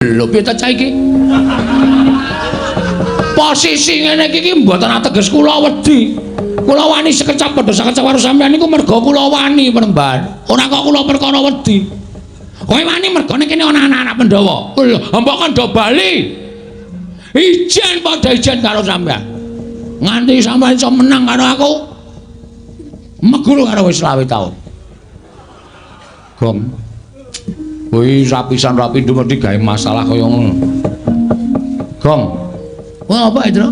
Lho piye ta cah iki? Posisi ngene iki mboten ateges kula wedi. Kula wani sekecap padha sekecap karo sampeyan niku merga kula wani penemban. Ora kok kula perkara wedi. Kowe wani merga kene ana anak-anak Pandhawa. Lho, mbok kandha bali. Ijen padha ijen karo sampeyan. Nganti sampeyan iso menang karo aku. Meguru karo wis 20 taun. Gong. Kuwi rapisan rapindo mesti gawe masalah kaya ngono. Gong. Wah apa itu?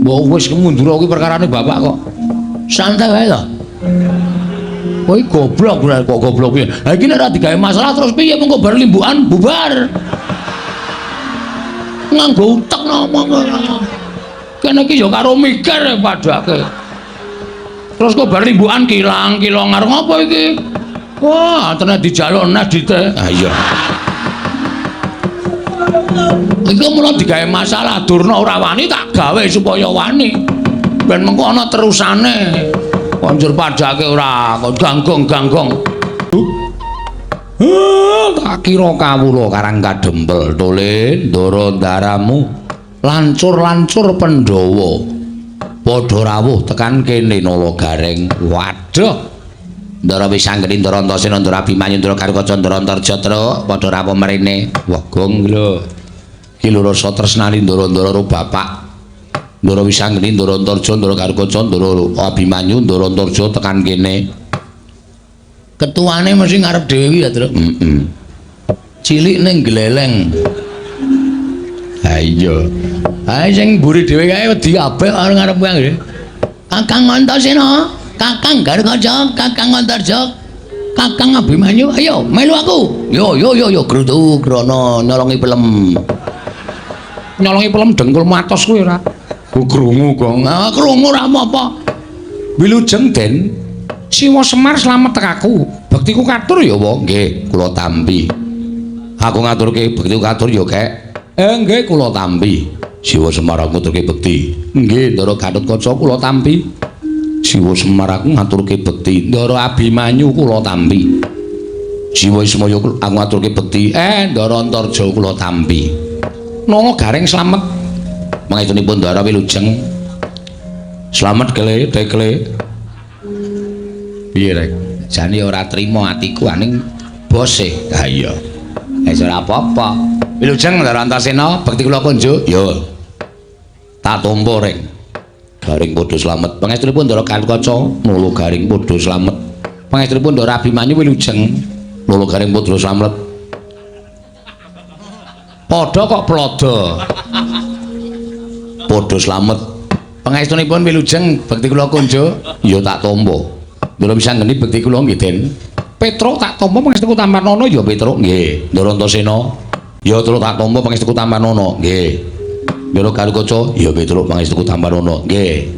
Mbok wis mundur kuwi perkarane bapak kok. Santai wae to. Kowe goblok bener kok goblok piye? Ha iki nek ora digawe masalah terus piye mengko bar limbukan bubar. Nganggo utek ngomong. Kene iki ya karo mikir padake. Terus kok bar limbukan kilang-kilang arep ngopo iki? Wah, tenan dijaluk nas dite. Ah iya. Iku mulo digawe masalah Durna ora wani tak gawe supaya wani. Ben mengko ana terusane. Konjur padake ora kok ganggong-ganggong. Tak kira kawula karang kadempel tole ndara ndaramu lancur-lancur Pandhawa. Padha rawuh tekan kene Nala Gareng. Waduh. Ndara wis anggeni Ndara Antasena Ndara Abimanyu Ndara Karukaca Ndara Antarjatra padha rawuh mrene. Wah gong lho. Iki lho rasa tresnani Ndara-ndara karo bapak. Ndara wis anggeni Ndara Antarja Ndara Karukaca Ndara Abimanyu Ndara Antarja tekan kene. Ketuane mesti ngarep dhewe ya, Tru. Cilik ning gleleng. Ha iya. Ha sing mburi dhewe kae wedi apik karo ngarep kae. Kakang Antasena. Kakang Gargaja, Kakang Antarja, Kakang Abimanyu, ayo melu aku. Yo grutu grono nyolongi pelem. Nyolongi pelem dengkul matos kuwi ora. Krungu kok. Ah krungu ora apa-apa. Wilujeng Den, Siwa Semar slamet tekaku. Bektiku katur ya wa, nggih, kula tampi. Aku ngaturke bektiku katur ya, Kek. Nggih, kula tampi. Siwa Semar aku ngaturke bekti. Nggih, Ndara Gatotkaca kula tampi. Siwa Semar aku ngaturke bekti. Ndara Abimanyu kula tampi. Siwa Ismaya aku ngaturke bekti. Ndara Antarja kula tampi. Nala Gareng slamet. Mangidunipun Ndara Wilujeng. Slamet kele, dekle. Piye rek? Jane ora trima atiku aning bose. Ha iya. Wis ora apa-apa. Wilujeng Ndara Antasena, bekti kula kunjuk. Yo. Tak tampa rek. Garing padha slamet. Pangestunipun Ndara Karukaca, Nala Gareng padha slamet. Pangestunipun Ndara Abimanyu Wilujeng, Nala Gareng padha slamet. Padha kok plada. Padha slamet. Pangestunipun Wilujeng, bekti kula kunjuk, ya tak tampa. Ndara bisa ngeni bekti kula nggih, Den. Petruk tak tampa pangestuku Tambanana ya Petruk nggih. Ndara Antasena, ya terus tak tampa pangestuku Tambanana nggih. Ndara Karukaca ya Petruk pangestuku Tambanana nggih.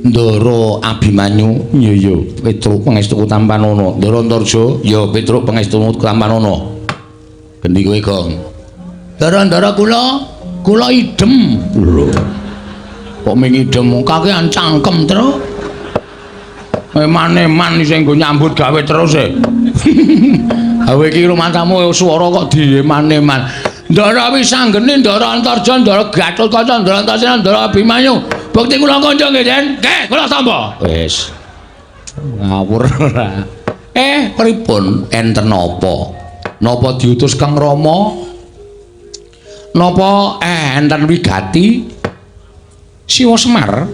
Ndara Abimanyu ya Petruk pangestuku Tambanana. Ndara Antarja ya Petruk pangestuku Tambanana. Geni kowe, Gong. Ndara-ndara kula idem. Lho. Kok ming idem kakean cangkem, Tru? Eman-eman sing nggo nyambut gawe terus e. Gawe iki rumantamu swara kok dieman-eman. Ndara wis anggene Ndara Antarja, Ndara Gatotkaca, Ndara Antasena, Ndara Abimanyu. Bekti kula kanca nggih, Den. Nggih, kula tampa. Wis. Ngawur ora. Pripun enten napa? Napa diutus Kang Rama? Napa enten wigati? Siwa Semar?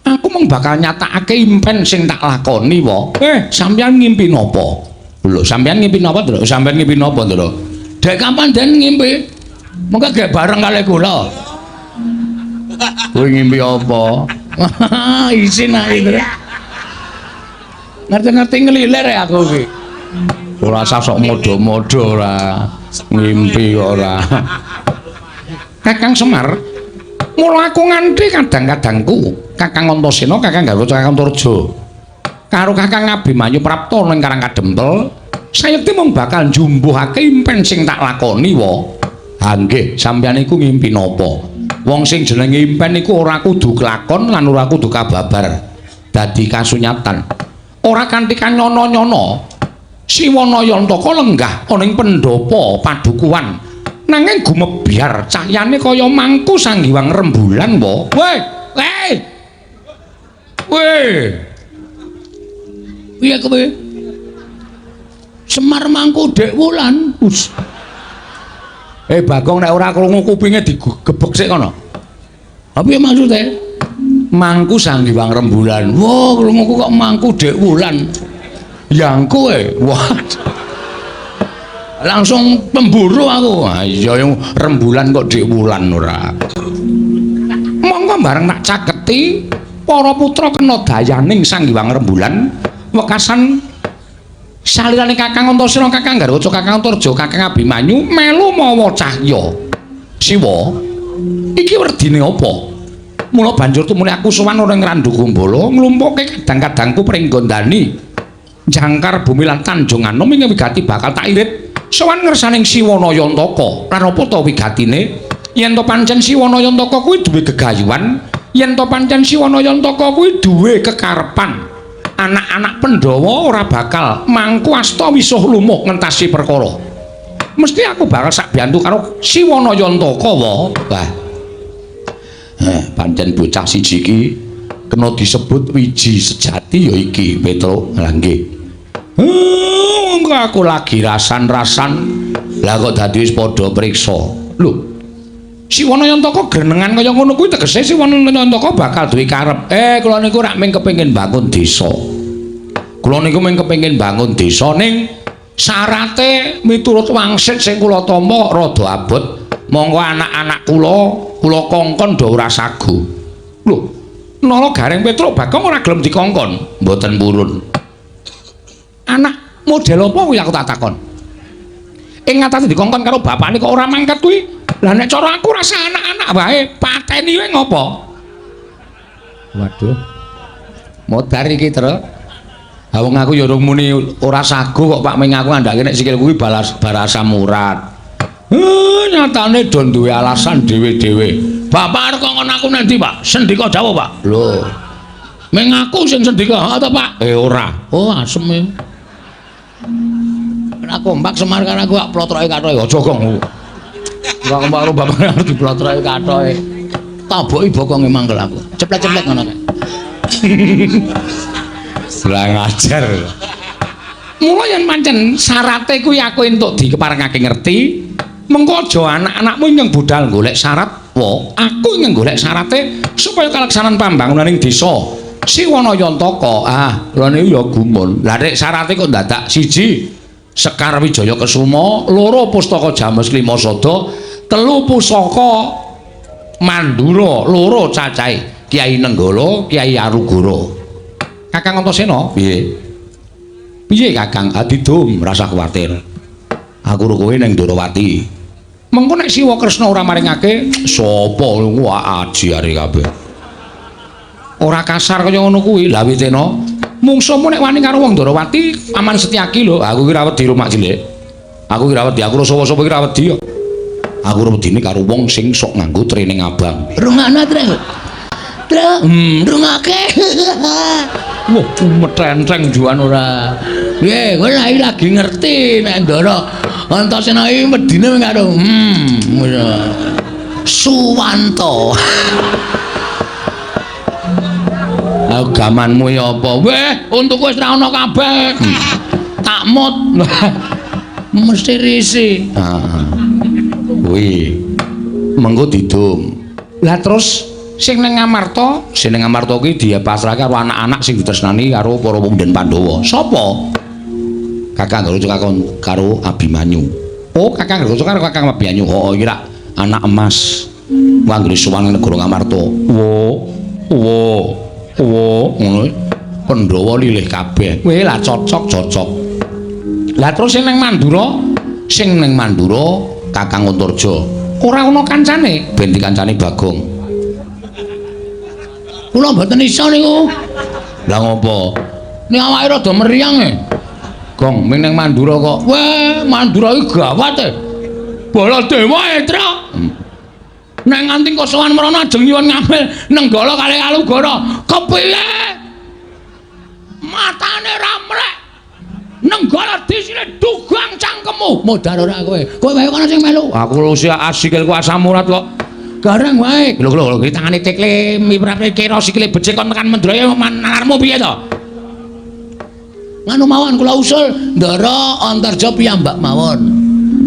Aku mung bakal nyatakake impen sing tak lakoni wae. Sampeyan ngimpi napa? Lho, sampeyan ngimpi napa, Ndra? Sampeyan ngimpi napa, Ndra? Dek kapan Den ngimpi? Mengko gek bareng kali kula. Kowe ngimpi apa? Isin ae, Ndra. Ngerti-ngerti ngelilir ya aku iki. Ora usah sok modo-modo ora. Ngimpi ora. Kakang Semar, mula aku nganti kadang-kadangku Kakang Antasena, Kakang Gargaja, Kakang Antarja karo Kakang Abimanyu prapta ning Karang Kadempel, sayekti mung bakal njumbuhake impen sing tak lakoni wa. Ha nggih, sampeyan iku ngimpi napa? Wong sing jenenge impen iku ora kudu kelakon lan ora kudu kababar. Dadi kasunyatan. Ora kanthi kanyono-nyono. Siwana Yantaka lenggah ana ing pendhapa padukuhan. Nanging gumebyar cahyane kaya mangku sanggiwang rembulan wa. Weh. Piye kowe? Semar mangku Dek Wulan. Bagong nek ora krungu kupinge digebek sik kono. Apa piye maksude? Mangku sanggiwang rembulan. Wah, krunguku kok mangku Dek Wulan. Yang kowe. Wah. Langsung pemburu aku. Iya yang rembulan kok Dek Wulan ora. Monggo bareng nak caketi para putra kena dayaning sanggiwang rembulan wekasan salirane Kakang Antasena, Kakang Garwaca, Kakang Antarja, Kakang Abimanyu melu mawa cahya. Siwa, iki werdine apa? Mula banjur tumune aku sowan ora ing Randu Kumbala nglumpuke kadang-kadangku pringgondani jangkar bumi lan Tanjung Anom ing wigati bakal tak irit sowan ngersaning Siwana Yantaka. Lan apa ta wigatine? Yen to pancen Siwana Yantaka kuwi duwe gegayuhan, yen to pancen Siwana Yantaka kuwi duwe kekarepan, anak-anak Pandhawa ora bakal mangku asta wisuh lumuh ngentasi perkara. Mesti aku bakal sak biantu karo Siwana Yantaka wae. Wah. Pancen bocah siji iki kena disebut wiji sejati ya iki, Petro. Lah nggih. Monggo aku lagi rasan-rasan. Lah kok dadi wis padha priksa. Lho. Siwana Yantaka grenengan kaya ngono kuwi tegese Siwana Yantaka bakal duwe karep. Kula niku rak mung kepengin bangun desa. Kula niku mung kepengin bangun desa ning syarate miturut wangsit sing kula tampa rada abot. Monggo anak-anak kula kongkon do ora sagu. Lho, Nala Gareng Petruk Bagong ora gelem dikongkon, mboten purun. Anak model apa kuwi aku tak takon. Ing ngatasé dikongkon karo bapakne kok ora mangkat kuwi. Lah nek cara aku rasa anak-anak wae, pateni wae ngopo? Waduh. Modar iki, Tru. Ha wong aku ya urung muni ora sagu kok Pak Ming aku ngandhake nek sikil kuwi barasa murat. Nyatane do duwe alasan dhewe-dhewe. Bapak arep kongkon aku nang ndi, Pak? Sendika dawuh, Pak. Lho. Ming aku sing sendika ta, Pak? Ora. Oh, asem e. Nek aku mbak Semar kan aku gak plotroke kathoke aja gong. Ora mbak karo bapak harus diplotroke kathoke. Taboki bokonge mangkel aku. Ceplek-ceplek ngono kae. Selang ajar. Mula yen pancen syarate kuwi aku entuk dikeparengake ngerti, mengko aja anak-anakmu nyeng budal golek syarat, aku nyeng golek syarate supaya kalaksanan pambangunan ing desa Siwana Yantaka. Lha niku ya gumun. Lah nek syarate kok dadak siji Sekar Wijaya Kesuma, 2 Pustaka James Klimasada, 3 Pusaka Mandura, 2 cacahe Kyai Nenggala, Kyai Arugara. Kakang Antasena, piye? Piye Kakang? Adidum, rasa kuwatir. Aku karo kowe ning Ndorowati. Mengko nek Siwa Kresna ora maringake, sapa wae ajiare kabeh. Ora kasar kaya ngono kuwi. Lah Witena, mungsuhmu nek wani karo wong Ndorowati, Aman Setyaki lho. Aku ki ra wedi Mak Cilik. Aku ki ra wedi, aku sapa-sapa ki ra wedi ya. Aku ora wedine karo wong sing sok nganggo training abang. Rungokno, Tru. Rungake. Wah, metenteng juan ora. Kowe lagi ngerti nek Ndara Antasena iki medine karo Suwanto. Agamanmu ya apa? Untukku wis ra ana kabeh. Takmut. Mesti risi. Kuwi. Mengko didum. Lah terus sing ning Ngamarta kuwi dipasrahke karo anak-anak sing ditresnani karo para pemuda Pandhawa. Sapa? Kakang Garwaca karo Abimanyu. Oh, Kakang Garwaca karo Kakang Abimanyu. Oh, iki rak anak emas. Wanggri suwan negara Ngamarta. Ngono. Pandhawa lilih kabeh. Kowe lah cocok. Lah terus sing ning Mandura, Kakang Antarja. Ora ana kancane, ben dikancani Bagong. Kula mboten iso niku. Lah ngopo? Nek awake rada meriang e. Gong, ming ning Mandura kok. Wah, Mandura iki gawat e. Baladewa e, Tru. Nek nganti kosowan mrana ajeng nyuwun ngambil Nenggala kali Alugara. Kepiye? Matane ra mlek. Nenggala disile dugang cangkemmu. Modar ora kowe. Kowe wae kono sing melu. Aku lho sik asikilku asam urat kok. Garang wae. Lho iki tangane cikle miprate kira sikile becik kon tekan Mendraya manarmu piye to? Nganu mawon kula usul Ndara Antarja piyambak mawon.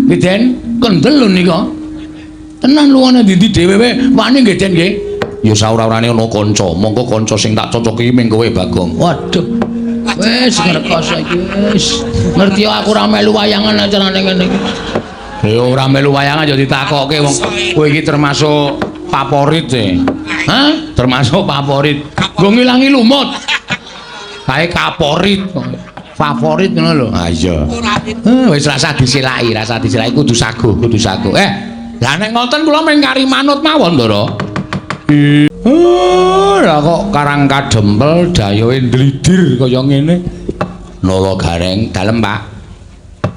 Den kendel lho nika. Tenan luwane ndi dhewe wae wani nggih Den nggih. Ya saura-urane ana kanca, mongko kanca sing tak cocoki ming kowe Bagong. Waduh. Wis ngerkos iki wis. Ngerti aku ora melu wayangan acarane ngene iki. Ya ora melu wayangan ya ditakokke wong kowe iki termasuk favorit e. Hah? Termasuk favorit. Nggo ngilangi lumut. Kae kaporit. Favorit ngono lho. Ha iya. Wis rasa disilaki kudu saguh. Lah nek ngoten kula mung kari manut mawon, Ndara. Lah kok Karang Kadempel dayoe ndlidir kaya ngene. Nala Gareng dalem, Pak.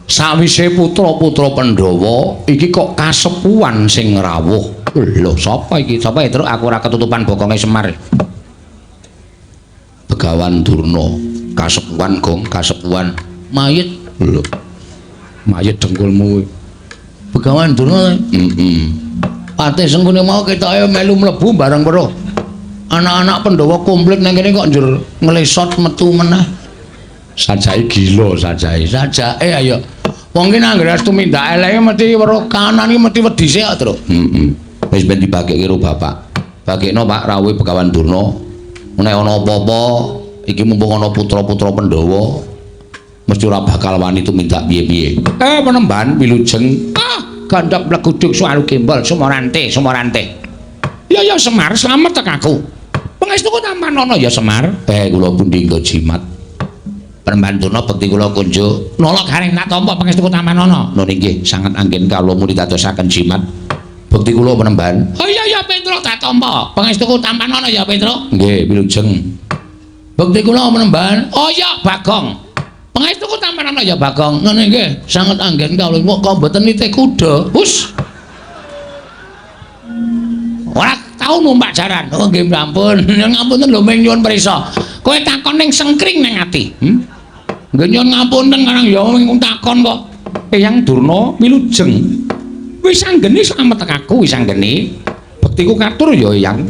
Sawise putra-putra Pandhawa iki kok kasepuhan sing rawuh. Lho, sapa iki? Sapa terus aku ora ketutupan bokonge Semar. Begawan Durna, kasepuhan Gong, kasepuhan mayit. Lho. Mayit dengkulmu. Begawan Durna. Ate sengkune mau ketoke melu mlebu bareng weruh. Anak-anak Pandhawa komplit nang kene kok njur nglesot metu meneh. Sajake gila sajake ayo. Wong ki nang ngres tumindak eleke mesti weruh kanan iki mesti wedi sik kok, Tru. Wis ben dibageke karo Bapak. Bagekno Pak rawuhe Begawan Durna. Nek ana apa-apa iki mumpung ana putra-putra Pandhawa mesti ora bakal wani tumindak piye-piye. Penemban wilujeng gandhap bleguduk suaru gembol Sumorante. Ya Semar, slamet tek aku. Pangestuku Tampanono ya Semar. Kula pundi nggo jimat. Penemban Durna bekti kula kunjuk. Nala Gareng tak tampa pangestuku Tampanono. Lho nggih, sanget anggen kawula murid dadosaken jimat. Bekti kula penemban. Oh iya Petruk tak tampa pangestuku Tampanono ya Petruk. Nggih, wilujeng. Bekti kula penemban. Oh iya Bagong. Pangestuku Tampanono ya Bagong. Ngene nggih, sanget anggen kawula kok mboten nitih kuda. Hus. Ora tau numpak jaran. Oh nggih ampun. Ngapunten lho ming nyuwun prisa. Kowe takon ning sengkring ning ati. Nggih nyuwun ngapunten karang ya ming takon kok. Eyang Durna wilujeng. Wis anggene slamet tek aku wis anggene. Bektiku katur ya Eyang.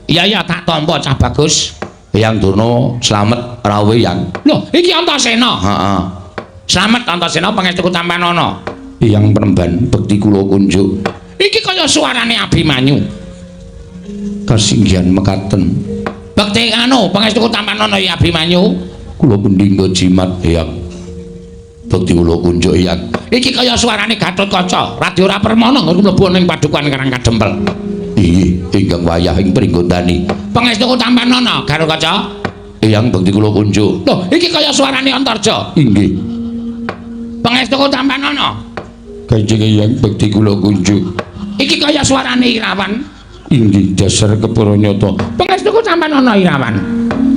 Iya tak tampa cah bagus. Eyang Durna slamet rawuhe Eyang. Lho, iki Antasena. Heeh. Slamet Antasena pangestuku Tampanono. Eyang Penemban bekti kula kunjuk. Iki kaya suarane Abimanyu. Kasinggihan mekaten. Bekti anu pangestuku Tampanono ya Abimanyu. Kula pundi nggo jimat Eyang. Bekti kula kunjuk Eyang. Iki kaya suarane Gatotkaca. Radya ora permana mlebu ning padukan Karang Kadempel. Inggih, ingkang wayah ing pringgondani. Pangestuku Tampanono, Gatotkaca. Eyang bekti kula kunjuk. Lho, iki kaya suarane Antarja. Inggih. Pangestuku Tampanono. Kanjeng Eyang bekti kula kunjuk. Iki kaya suarane Irawan. Inggih, dasar kepara nyata. Pangestuku Tampanono Irawan.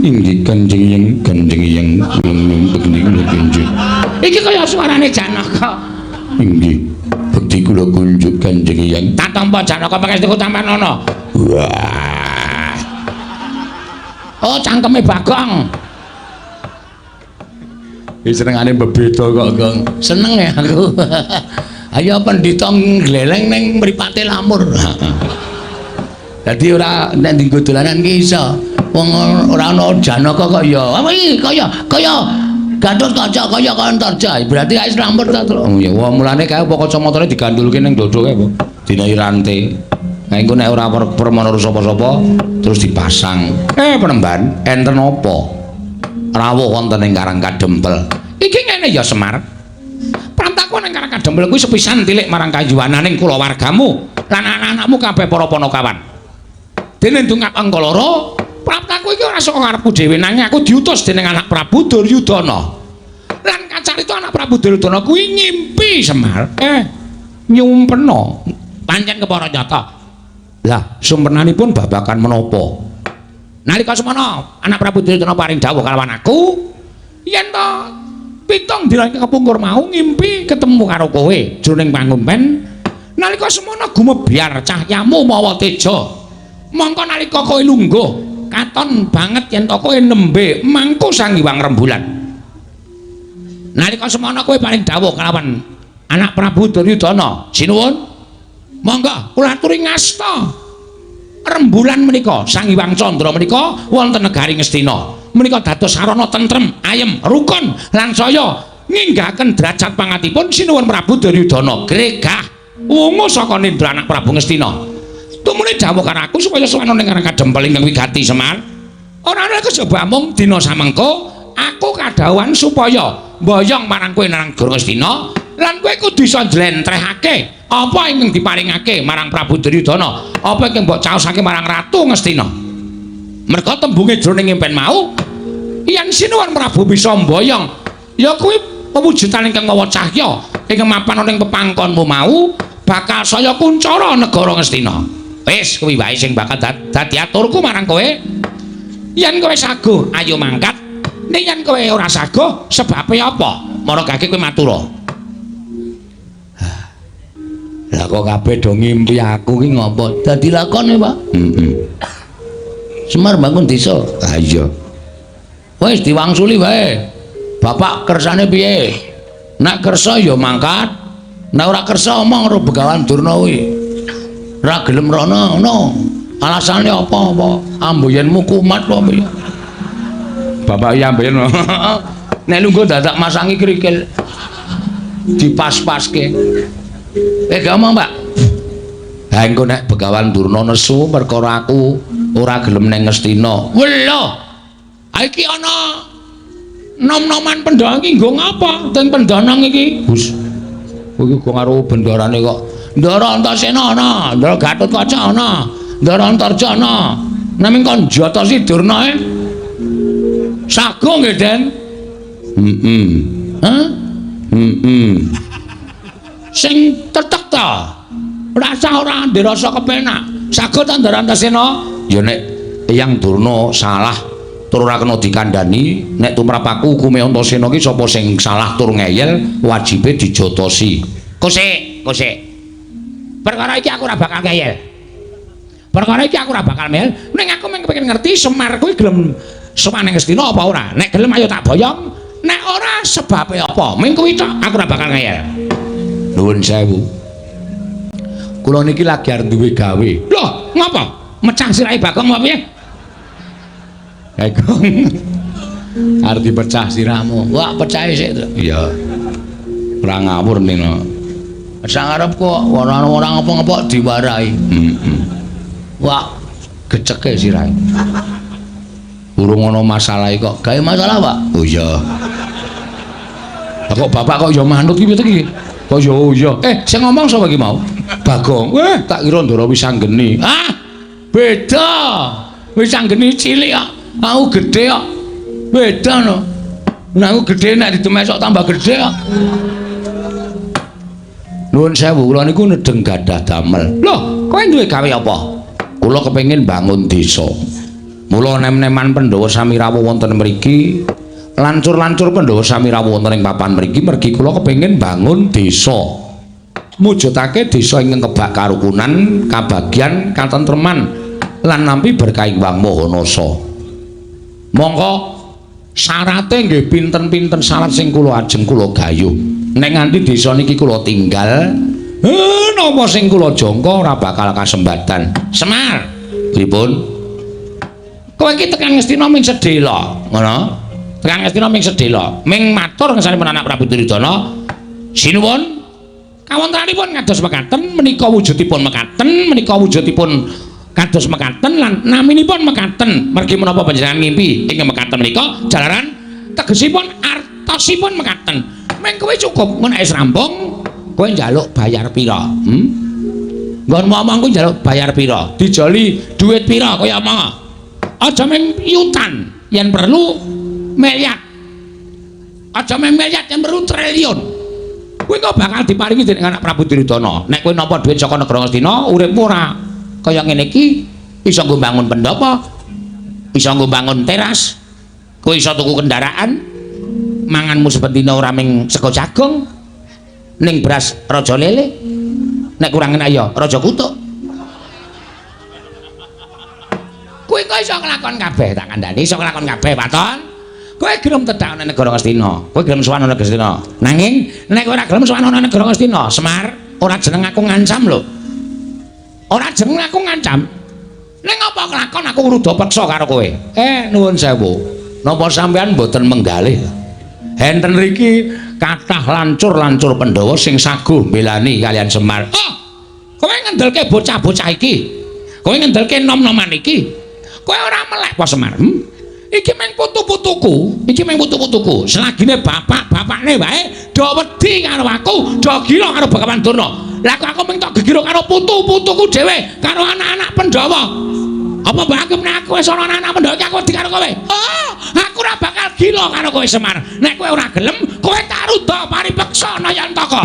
Inggih, Kanjeng Eyang bekti kula kunjuk. Iki kaya suarane Janaka. Inggih. Bekti kula kunjuk Kanjeng Eyang. Tak tampa Janaka pangestuku Tampanono. Wah. Oh, cangkeme Bagong. Iki senengane bebeda kok, Gong. Seneng ya aku. Ayo pendhita gleleng ning mripate lamur. Dadi ora nek dienggo dolanan ki iso. Wong ora ana Janaka kok ya. Apa iki kaya Gatotkaca kaya Antarja. Berarti wis lamur ta, Tru? Oh ya, mulane kae apa kacamatane digandulke ning dodo kae apa? Dinai rantai. Nah engko nek ora permana sapa-sapa terus dipasang. Penemban, enten apa? Rawuh wonten ing Karang Kadempel. Iki ngene ya Semar. Prantaku ning Karang Kadempel kuwi sepisan tilik marang kayuwananing kulawargamu lan anak-anakmu kabeh para Panakawan. Dene ndungak Angkalara, praptaku iki ora saka karepku dhewe nanging aku diutus dening anak Prabu Duryudana. Lan kacarita anak Prabu Duryudana kuwi ngimpi Semar. Nyumpena pancen kepara nyata. Lah, sumpernanipun babakan menapa? Nalika semana anak Prabu Duryudana paring dawuh kalawan aku, yen to 7 dina kepungkur mau ngimpi ketemu karo kowe jroning pangumpen. Nalika semana gumebyar cahyamu mawa teja. Mongko nalika kowe lungguh katon banget yen to kowe nembe mangku sang Hyang Rembulan. Nalika semana kowe paring dawuh kelawan anak Prabu Duryudana. Sinuwun. Monggo kula aturi ngasta. Rembulan menika Sang Hyang Candra menika wonten negari Ngastina. Menika dados sarana tentrem, ayem, rukun lan saya nginggahaken derajat pangatipun sinuwun Prabu Duryudana gregah wungu saka nindra anak Prabu Ngastina. Tumune dawuh karo aku supaya sowan ning Karang Kadempel ingkang wigati Semar. Ora ana kejaba mung dina samengko aku kadhawuhan supaya mboyong marang kowe nang Negara Ngastina lan kowe kudu iso njlentrehake apa ingkang diparingake marang Prabu Duryudana, apa ingkang mbok caosake marang Ratu Ngastina. Merga tembunge jroning impen mau yen sinuwun Prabu bisa mboyong ya kuwi pewujudan ingkang mawa cahya ingkang mapan ning pepangkonmu mau bakal saya kuncara negara Ngastina. Wis kuwi wae sing bakal dadi aturku marang kowe. Yen kowe saguh ayo mangkat, ning yen kowe ora saguh sebabe apa? Marang kowe matura. Lah kok kabeh do ngimpi aku ki ngopo? Dadi lakone, Pak. Semar bangun desa. Ha iya. Wis diwangsuli wae. Bapak kersane piye? Nek kersa ya mangkat. Nek ora kersa omong karo Begawan Durna kuwi. Ora gelem rono ngono. Alasane apa-apa? Amboyenmu kumat apa ya? Bapak ya amboyen. Nek lungguh dadak masangi krikil. Dipas-paske. Ngomong, Pak. Ha engko nek Begawan Durna nesu perkara aku ora gelem ning Ngastina. Lho. Ha iki ana nom-noman pendhawa iki nggo ngapa? Ten pendanang iki. Gus. Kuwi kok karo bendarane kok. Ndara Antasena ana, Ndara Gatotkaca ana, Ndara Antarja ana. Naming kon Jatasi Durna sagung nggih, Den. Hah? Sing tetek ta. Rasa ora ndirasa kepenak. Sago ta Ndara Antasena? Ya nek Eyang Durna salah tur ora kena dikandhani, nek tumrap aku hukume Antasena ki sapa sing salah tur ngeyel, wajibe dijotosi. Kosek. Perkara iki aku ora bakal ngeyel. Perkara iki aku ora bakal ngeyel. Ning aku mung kepengin ngerti Semar kuwi gelem sowan ning Ngastina apa ora? Nek gelem ayo tak boyong. Nek ora sebabe apa? Ming kuwi tok aku ora bakal ngeyel. Nuwun sewu. Kula niki lagi arep duwe gawe. Lho, ngapa? Mecah sirahe Bagong apa piye? Bagong. Arep dipecah sirahmu. Wah, pecahe sik to. Iya. Ora ngawur nino. Sang arep kok ora ngapa-ngapa diwarai. Wah, geceke sirahe. Urung ana masalah kok. Gawe masalah, Pak? Oh iya. Lah kok bapak kok ya manut iki piye iki? Kok ya oh iya. Sing ngomong sapa iki mau? Bagong. Tak kira Ndara Wisanggeni. Ah, beda. Wisanggeni cilik kok. Aku gedhe kok. Beda no. Nek aku gedhe nek ditemes kok tambah gedhe kok. Nuwun sewu, kula niku nedeng gadah damel. Lho, kowe duwe gawe apa? Kula kepengin bangun desa. Mula nem-neman Pandhawa sami rawuh wonten mriki, lancur-lancur Pandhawa sami rawuh wonten ing papan mriki, mergi kula kepengin bangun desa. Mujudake desa ingkang kebak karukunan, kabagyan, katentreman lan nampi berkah Wang Mahanasa. Monggo syarate nggih pinten-pinten syarat sing kula ajeng kula gayuh. Nek nganti desa niki kula tinggal, napa sing kula jangka ora bakal kasembatan. Semar, pripun? Kowe iki tekan Ngastina ming sedhela, ngono? Tekan Ngastina ming sedhela, ming matur ngesanipun anak Prabu Duryudana. Sinuwun kawontenanipun kados mekaten, menika wujudipun mekaten, menika wujudipun kados mekaten lan naminipun mekaten. Mergi menapa panjenengan ngimpi ing mekaten menika jalaran tegesipun artosipun mekaten. Meng kowe cukup ngono wis rampung, kowe njaluk bayar pira? Nggon ngomong kuwi njaluk bayar pira? Dijoli duit pira kaya apa? Aja meng yutan, yen perlu miliar. Aja meng miliar, yen perlu triliun. Kuwi kok bakal diparingi dening anak Prabu Duryudana. Nek kowe nampa duit saka negara Ngastina, uripmu ora kaya ngene iki, iso nggo bangun pendopo, iso nggo bangun teras, kowe iso tuku kendaraan. Manganmu sependina ora ming sego jagung ning beras raja lele, nek kurang enak ya raja kutuk. Kuwi kok iso nglakon kabeh tak kandhani, iso nglakon kabeh Paton. Kowe gelem tedak nang negara Ngastina. Kowe gelem sowan nang Ngastina. Nanging nek kowe ora gelem sowan nang negara Ngastina, Semar, ora jeneng aku ngancam lho. Ora jeneng aku ngancam. Ning apa kelakon aku rudo peksa karo kowe. Nuwun sewu. Napa sampean mboten menggalih? Enten riki kathah lancur-lancur Pandhawa sing saguh mbelani kalian Semar. Oh, kowe ngendelke bocah-bocah iki. Kowe ngendelke nom-noman iki. Kowe ora melek apa Semar? Iki meng putu-putuku, Selagine bapak-bapakne wae do wedi karo aku, do gila karo Bagawan Durna. Lah aku meng tok gegiro karo putu-putuku dhewe, karo anak-anak Pandhawa. Apa mbak aku wis ana anak Pandhawa iki aku wedi karo kowe? Oh, aku ora bakal gila karo kowe Semar. Nek kowe ora gelem, kowe tak rudha paripeksa Nayantaka.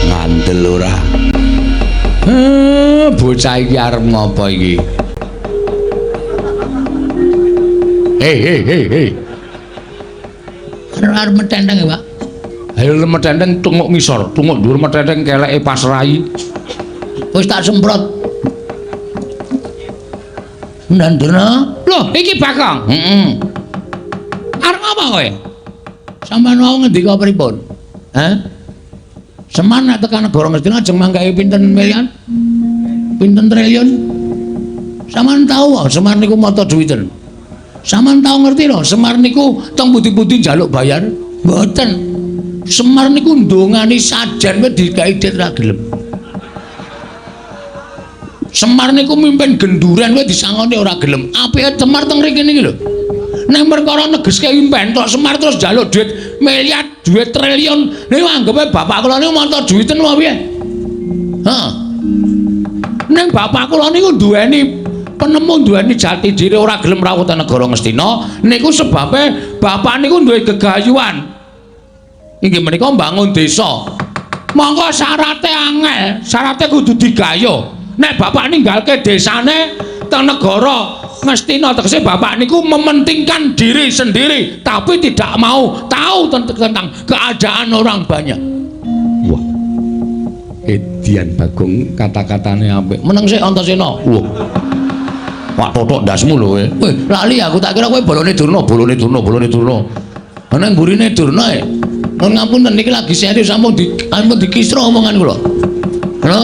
Ngandel ora? Bocah iki arep ngopo iki? Hei. Arep metenteng ya, Pak? Ayo metenteng tunguk ngisor, tunguk dhuwur metenteng keleke pasrai. Wis tak semprot. Nandana? Loh, iki Bakong. Arep apa kowe? Sampeyan wau ngendika pripun? Semar nek tekan negara Ngastina ajeng mangkahi pinten miliar? Pinten triliun? Sampeyan tahu Semar niku mata duwiten? Sampeyan tahu ngerti lho, Semar niku teng pundi-pundi njaluk bayar? Mboten. Semar niku ndongani sajan wae digawe dit ra gelem. Semar niku mimpin genduren wae disangoni ora gelem. Apike Semar teng mriki niki lho. Nek perkara negeske impen tok Semar terus njaluk duit miliar, duit triliun. Niku anggape bapak kula niku mata duwiten apa piye? Heeh. Nek bapak kula niku duweni penemu duweni jati diri ora gelem rawuh teng negara Ngastina, niku sebabe bapak niku duwe gegayuhan. Inggih menika mbangun desa. Monggo syaraté angel, syaraté kudu digayo. Nek bapak ninggalke desane teng negara Ngastina tegese bapak niku mementingkan diri sendiri tapi tidak mau tahu tentang keadaan orang banyak. Wah. Edian Bagong kata-katane apik. Meneng sik Antasena. Wah. Wak totok ndasmu lho kowe. Weh, lali aku tak kira kowe bolone Durna. Ana mburine Durna e. Nun ngapunten niki lagi serius sampun dikisro omongan kula. Lho,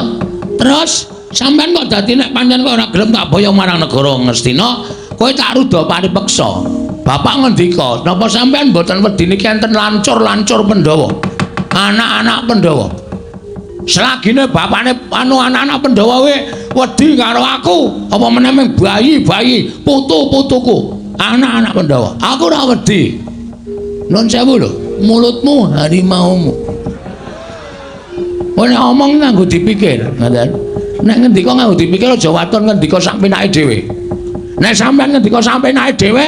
terus sampean kok dadi nek pancen kok ora gelem tak boyo marang negara Ngastina, kowe tak rudha paripeksa. Bapak ngendika, napa sampean mboten wedi niki enten lancur-lancur Pandhawa. Anak-anak Pandhawa. Selagine bapakne anak-anak Pandhawa wedi karo aku, apa meneh bayi-bayi, putu-putuku, anak-anak Pandhawa. Aku ora wedi. Nun sewu lho, mulutmu harimaumu. Kowe nek omong nganggo dipikir, ngoten. Nek ngendika nganggo dipikir aja waton ngendika sak penake dhewe. Nek sampean ngendika sak penake dhewe,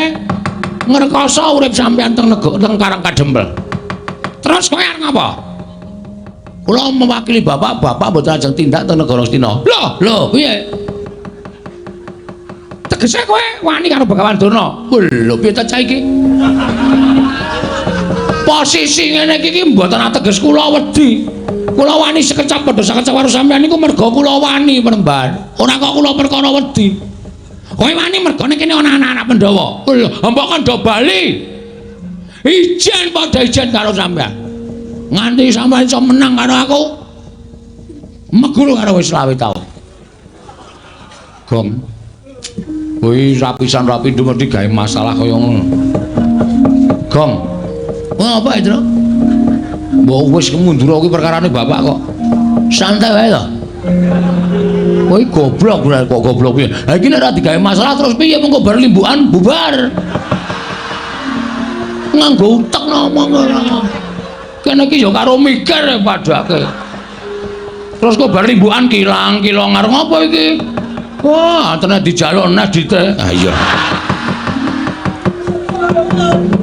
ngrekoso urip sampean teng Karang Kadempel. Terus kowe arep ngapa? Kula mewakili bapak mboten ajeng tindak teng negara Ngastina. Lho, piye? Tegese kowe wani karo Bagawan Durna. Lho, piye ta cah iki? Posisi ngene iki mboten ateges kula wedi. Kula wani sekecap padha sekecap karo sampeyan niku merga kula wani penembar. Ora kok kula perkara wedi. Kowe wani merga nek kene ana anak-anak Pandhawa. Lho, mbok kan do bali. Ijen padha ijen karo sampeyan. Nganti sampeyan iso menang karo aku. Meguru karo wis 20 taun. Gong. Kuwi rapisan rapindo mesti gawe masalah kaya ngono. Gong. Wah, apa itu? Mbok wis kemundur kuwi perkarane bapak kok. Santai wae to. Kowe goblok kok goblok piye? Ha iki nek ora digawe masalah terus piye mengko bar limbukan bubar. Nganggo utek ngomong ora. Kene iki ya karo mikir padake. Terus kok bar limbukan kilang-kilang arep ngopo iki? Wah, tenan dijaluk nes dite. Ha iya.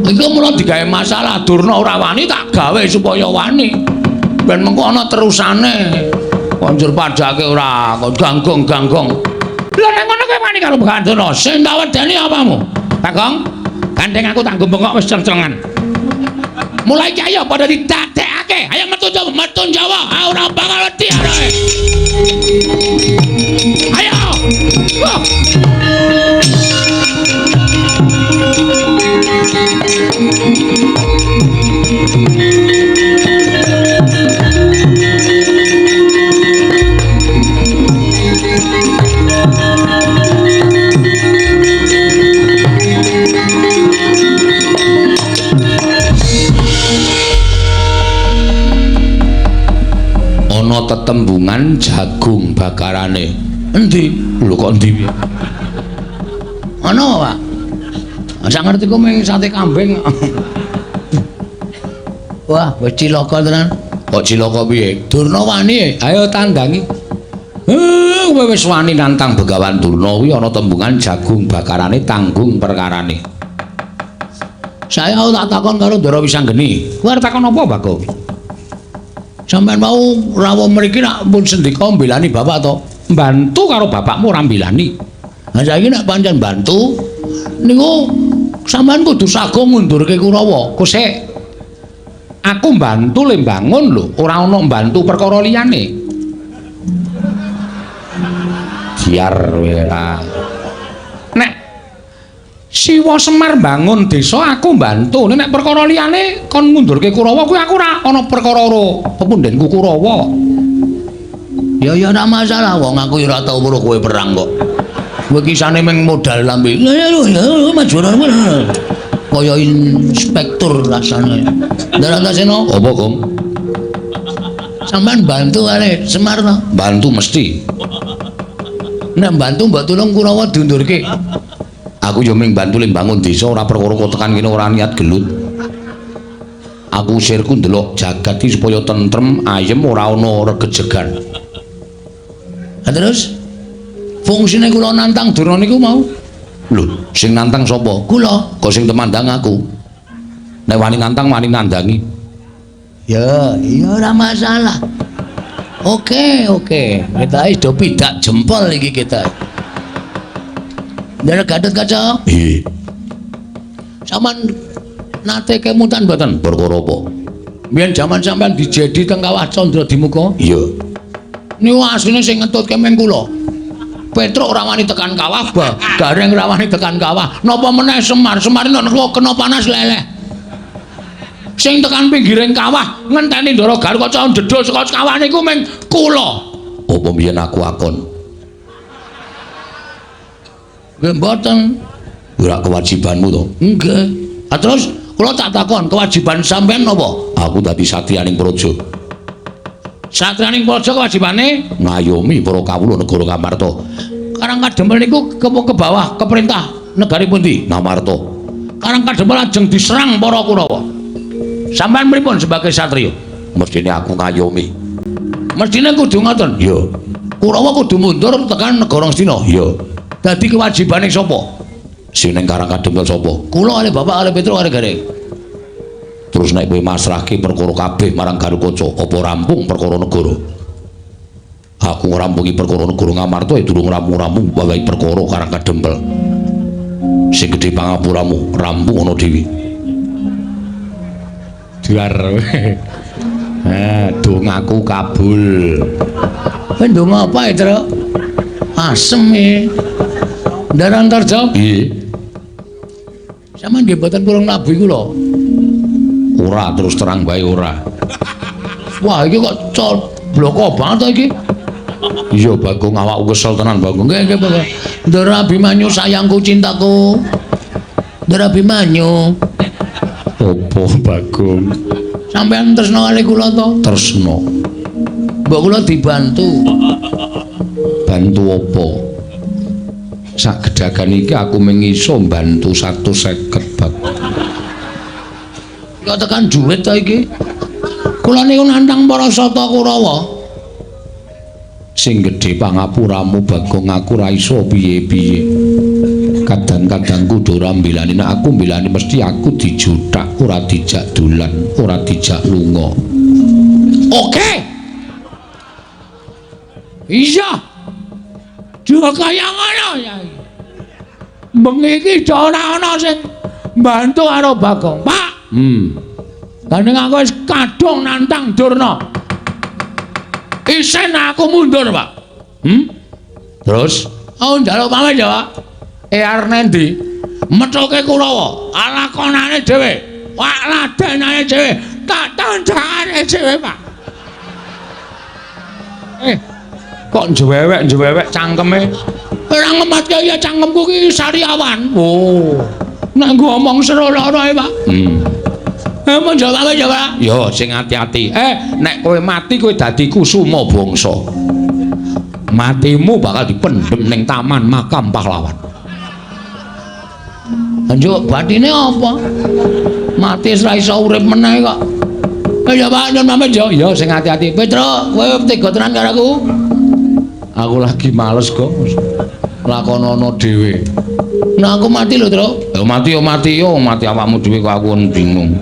Iku mula digawe masalah Durna ora wani tak gawe supaya wani. Ben mengko ana terusane. Konjur padake ora kok ganggong-ganggong. Lha nek ngono kowe wani karo Bagawan Durna, sing tak wedeni apamu? Bagong? Gandeng aku tak bengok wis ceng-cengan. Mulai iki ayo padha didadekake. Ayo metu Jawa. Ora bakal wedi arek. Ayo. Wah. Ana tetembungan jagung bakarane. Endi? Lho kok endi piye? Ana, Pak. Sak ngerti ku mung sate kambing. Wah, wis cilaka tenan. Kok cilaka piye? Durna wani. Ayo tandangi. Kowe wis wani nantang Begawan Durna kuwi ana tembungan jagung bakarane tanggung perkarane. Saya tak takon karo Ndara Wisanggeni. Kowe arep takon apa, Bagong? Sampeyan mau rawuh mriki nak pun sendika mbelani bapak to? Mbantu karo bapakmu ora mbelani. Lah saiki nek pancen bantu niku sampeyan kudu sago ngundurke Kurawa. Kusik aku mbantu le mbangun lho, ora ana mbantu perkara liyane. Biar ora. Nek Siwa Semar bangun desa aku mbantu, nek perkara liyane kon ngundurke Kurawa kuwi aku ora ana perkara pepundhenku Kurawa. Ya ora masalah wong aku ora tau weruh kowe perang kok. Kowe kisane mung modal lambe. Ya majuran kaya inspektur rasane. Ndarantasena apa, Gong? Sampeyan bantu arek Semar to? Bantu mesti. Nek bantu mbok tulung Kurawa diundurke. Aku yo mung bantu le bangun desa ora perkara kok tekan kene ora niat gelut. Aku usirku ndelok jagat iki supaya tentrem, ayem ora ana regejegan. Terus fungsine kula nantang Durna niku mau. Lho, sing nantang sapa? Kula. Kok sing temandang aku. Nek wani nantang wani nandangi. Ya, iya ora masalah. Oke. Kita wis do pidak jempol iki kita. Ndara Gatot Kaca. Nggih. Saman nate kemutan mboten perkara apa? Biyen jaman sampean dijedi teng Kawah Candra Dimuka? Iya. Niku asline sing ngetutke meng kula. Petruk ora wani tekan kawah, Gareng ora wani tekan kawah. Napa meneh Semar nek kena panas leleh. Sing tekan pinggiring kawah ngenteni Ndara Gatot Kaca ndedol saka kawah niku meng kula. Apa biyen aku akon? Nggih mboten. Ora kewajibanmu to? Nggih. Terus kula tak takon, kewajiban sampean napa? Aku dadi satriyaning praja. Satriyaning praja kewajibane ngayomi para kawula negara Ngamarta. Karang Kadempel niku ke bawah keperintah negari pundi? Ngamarta. Karang Kadempel ajeng diserang para Kurawa. Sampeyan pripun sebagai satriya? Mestine aku ngayomi. Mestine kudu ngoten. Iya. Kurawa kudu mundur tekan negara Ngastina. Iya. Dadi kewajibane sapa? Sing ning Karang Kadempel sapa? Kula kali bapak kali Petruk kali Gareng. Terus nek kowe masrahke perkara kabeh marang Garukaca, apa rampung perkara negara? Aku ngrampungi perkara negara Ngamarta durung rampung-rampung bawahi perkara Karang Kadempel. Sing gedhe pangapuramu rampung ana dhewe. Juar. Dongaku kabul. Kowe ndonga apa, Truk? Asem e. Ndaran Tarja? Nggih. Sampeyan nggih mboten kurang nabi kula. Ora terus terang bae ora. Wah iki kok bloko banget to iki. Iya Bagong awakku kesel tenan Bagong. Nggih Bagong. Ndara Abimanyu sayangku cintaku. Ndara Abimanyu. Opo Bagong? Sampeyan tresno kali kula to? Tresno. Mbok kula dibantu. Bantu apa? Sak gedhagan iki aku mung iso mbantu 150 bab. Kok tekan dhuwit to iki? Kula niku nantang para sata Kurawa. Sing gedhe pangapuramu Bagong aku ra iso piye-piye. Kadang-kadang kudu ora mbelani, nek aku mbelani mesti aku dijutak, ora dijak dolan, ora dijak lunga. Oke. Iya. Dua kaya ngono ya. Bengi iki ora ana sing bantu karo Bagong. Pak. Gandeng aku wis kadung nantang Durna. Isen aku mundur, Pak. Terus aku njaluk pamit ya, Pak. Arep nendi? Methuke Kurawa, alakonane dhewe. Wak ladenane dhewe, tak tandhane dhewe, Pak. Kok njewewek cangkeme? Ora ngematke ya cangkemku ki sariawan. Oh. Nek ngomong serono ae, Pak. Emang jawab apa jawab? Yo sing hati-hati. Nek kowe mati kowe dadi kusuma bangsa. Matimu bakal dipendhem ning taman makam pahlawan. Anjuk batine apa? Mati ora iso urip meneh kok. Ya Pak, nyun pamit yo. Yo sing hati-hati. Petro, kowe tega tenan karo aku? Aku lagi males kok. Lakonono dhewe. Nah aku mati lho, Tru. Mati awakmu dhewe kok aku bingung.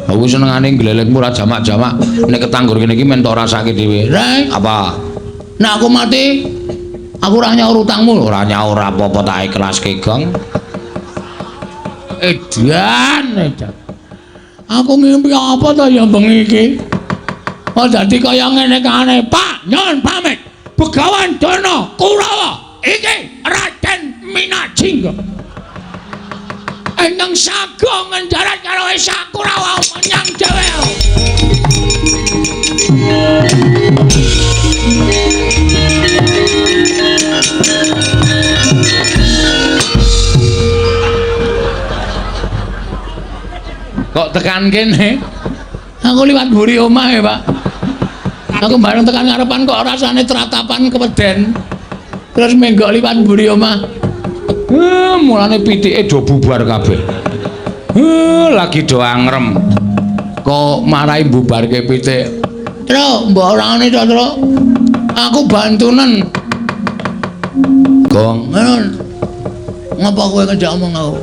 Aku senengane glelekmu ora jamak-jamak. Nek ketanggur kene iki men tok rasake dhewe. Apa? Nek aku mati, aku ora nyaur utangmu. Ora nyaur apa-apa tak ikhlaske, Gong. Edan. Aku ngimpi apa to ya bengi iki? Oh dadi kaya ngene kane, Pak. Nyun pamit. Begawan Durna Kurawa. Iki Raden Minajingga. Ingkang sagung ngendarat karo Esa Kurawa menyang dhewe. Kok tekan kene? Aku liwat mburi omahe, Pak. Aku bareng tekan ngarepan kok rasane tratapan keweden. Terus menggok liwat mburi omah. Mulane pitike do bubar kabeh. Lagi do angrem. Kok marahi bubarke pitik. Tru, mbok orane to, Tru. Aku bantunen. Gong, ngapa kowe ngejak omong aku?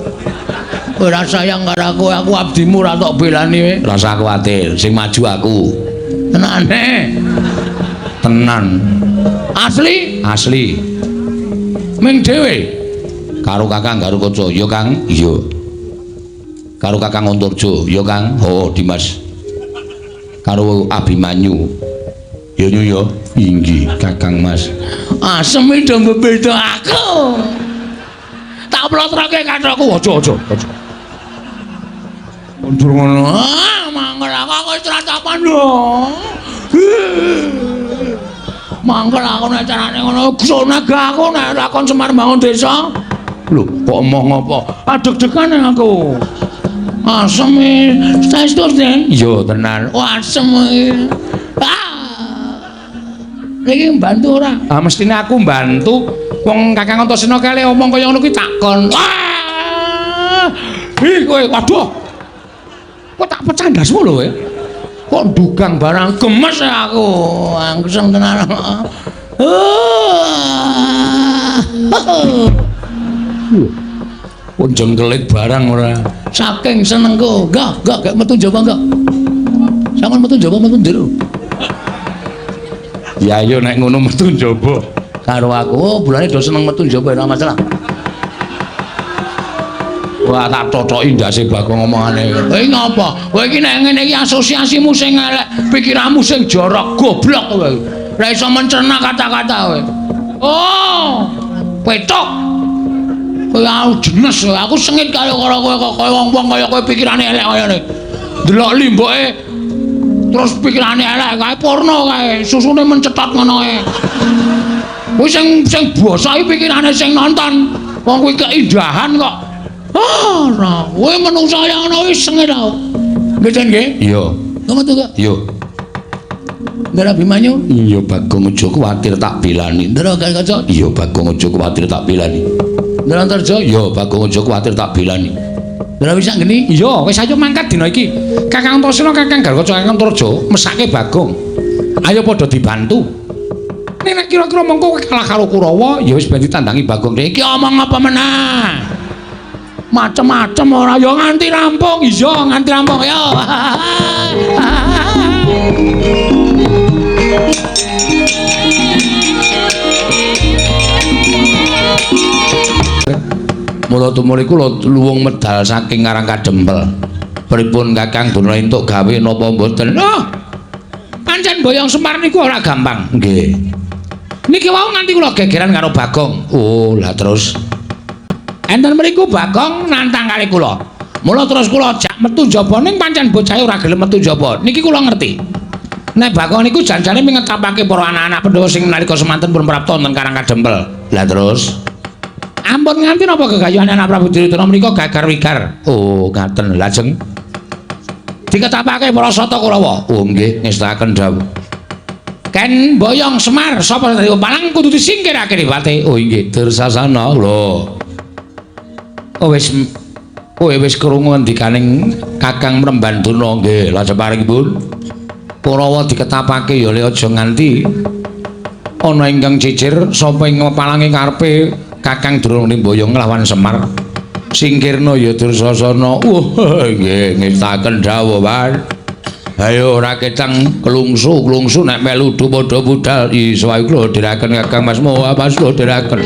Ora sayang karo aku abdimu ora tok belani kowe. Ora usah kuwatir, sing maju aku. Tenane. Tenan. Asli? Asli. Ming dhewe. Karo Kakang Garukaca, ya Kang. Iya. Karo Kakang Antarja, ya Kang. Oh, Dimas. Karo Abimanyu. Ya nyu ya. Inggih, Kakang Mas. Asem do mbeda aku. Tak plotroke kathokku. Aja. Mundur ngono. Mangkel aku wis tratapan lho. Mangkel aku nek carane ngono gusonaga aku nek lakon Semar Bangun Desa. Lho, kok omong apa? Adeg-degan aku. Asem saestu Den. Iya, tenan. Wah, asem iki. Iki mbantu ora? Mestine aku mbantu. Wong Kakang Antasena kale omong kaya ngono kuwi takon. Wah! Kowe waduh. Kok tak pecah ndasmu lho kowe. Kok dugang barang gemes aku. Angseng tenan. Kok jengkelit barang ora. Saking senengku. Enggak metu njaba enggak. Sampeyan metu njaba metu ndero. Ya ayo nek ngono metu njaba karo aku. Oh, bulane do seneng metu njaba ora masalah. Wah, tak cocoki ndase Bagong omongane. Kowe ngapa? Kowe iki nek ngene iki asosiasimu sing elek, pikiranmu sing jorok, goblok kowe. Ora iso mencerna kata-kata kowe. Oh, petok. Kowe jenes, aku sengit karo kowe kok koyo wong-wong kaya kowe pikirane elek kaya ngene. Delok limboke terus pikirane elek kae porno kae, susune mencetot ngono kae. Kowe sing basa iki pikirane sing nonton. Wong kuwi keindahan kok. Ora, kowe menungsa kaya ngono wis sengit aku. Nggih, Den nggih? Iya. Kamu tuh gak? Iya. Ndara Bimanyu? Iya, Bagong aja kuwatir tak belani. Ndara Garukaca? Iya, Bagong aja kuwatir tak belani. Ndara Antarja? Iya, Bagong aja kuwatir tak belani. Ndara Wisanggeni? Iya, wis ayo mangkat dina iki. Kakang Antasena, Kakang Garukaca, Kakang Antarja mesake Bagong. Ayo padha dibantu. Nek kira-kira mengko kalah karo Kurawa, ya wis ben ditandangi Bagong. Iki Omong apa meneh? Macem-macem ora ya nganti rampung. Iya, nganti rampung ya. Mula tumuli kula luwung medal saking Karang Kadempel. Pripun Kakang Durna entuk gawe napa mboten? Oh. Pancen Boyong Semar niku ora gampang. Nggih. Niki wau nganti kula gegeran karo Bagong. Oh, lah terus enten mriku Bagong nantang kali kula. Mula terus kula jak metu jaba ning pancen bocah ora gelem metu jaba. Niki kula ngerti. Nek Bagong niku janjane mingetapake para anak-anak Pandhawa sing nalika semanten pun prapta wonten Karang Kadempel. Lah terus ampun nganti napa gegayuhan anak Prabu Duryudana menika gagar-wigar. Oh, ngaten. Lajeng diketapake para Sata Kurawa. Oh nggih, ngestaken dawuh. Ken Boyong Semar sapa dadi palang kudu disingkirake Dipati. Oh nggih, Dursasana. Lho. Oh wis krungu ndikaning Kakang Mremban Durna nggih, lajeng paringipun Kurawa diketapake ya aja nganti ana ingkang cicir sapa ing palange karepe Kakang Durna Boyong nglawan Semar. Singkirna ya Dursasana. Nggih, ngestaken dawuh, Pak. Ayo ora ketang klungsu nek melu padha budal iso ae kula diraken Kakang Mas Moha pas kula diraken.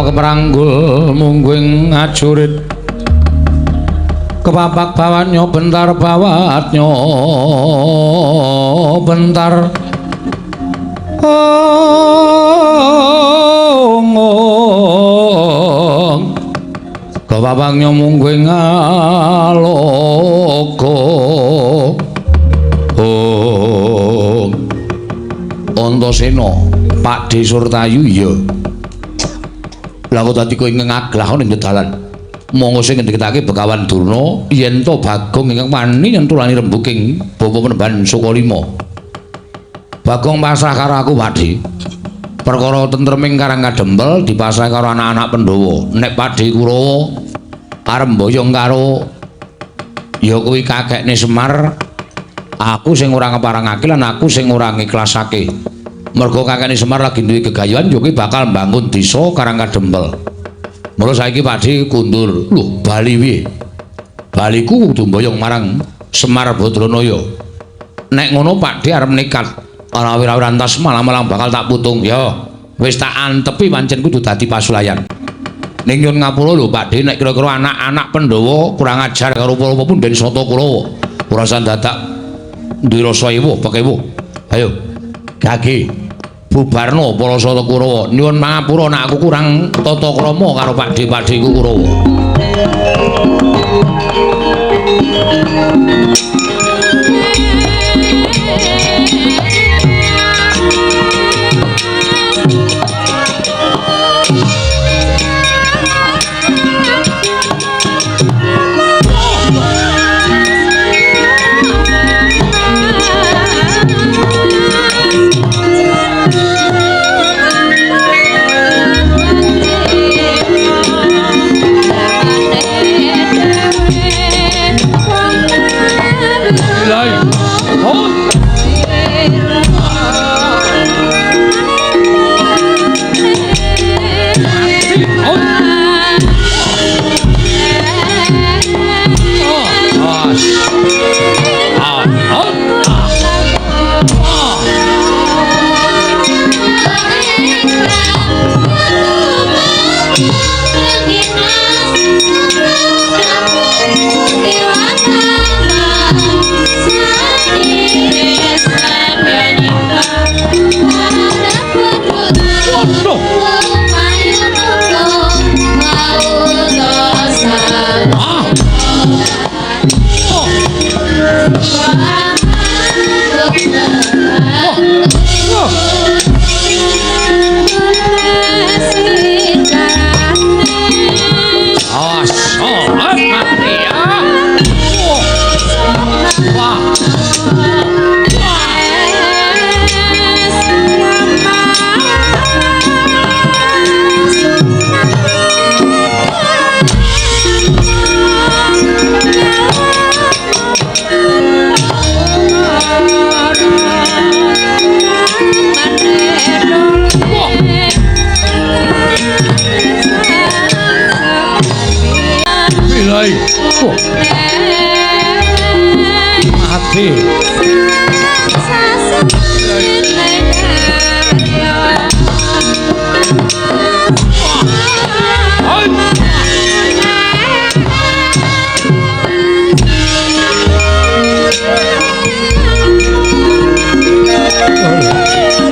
Pranggul mungguing ajurit kepapak bawanyo bentar bawatnyo bentar kepapaknyo mungguing aloko Antasena Pakde Surtayu ya. Lah kok dadi kowe ngaglah ning dalan. Monggo sing ngendikake Begawan Durna yen to Bagong ingkang wani nyentulani rembuking Bapa Penemban Sukalima. Bagong pasrah karo aku, Pakde. Perkara tentreming Karang Kadempel dipasrah karo anak-anak Pandhawa. Nek Pakde Kurawa arep mboyong karo ya kuwi kakekne Semar, aku sing ora ngeparangake lan aku sing ora ngiklasake. Mergo kakekne Semar lagi duwe gegayuhan yo kuwi bakal mbangun desa Karang Kadempel. Mula saiki Pakde kundur. Lho, bali piye? Baliku kudu mboyong marang Semar Badranaya. Nek ngono Pakde arep nekat. Ora wira-wira entas malam-malam bakal tak putung. Ya, wis tak antepi pancen kudu dadi pasulayan. Ning nyun ngapura lho Pakde nek kira-kira anak-anak Pandhawa kurang ajar karo para pepunden Sata Kurawa. Ora usah dadak ndirasa ewo, pekewo. Ayo. Gage bubarno para Sata Kurawa. Nyuwun mangapura nek aku kurang tata krama karo Pakde-pakdeku Kurawa.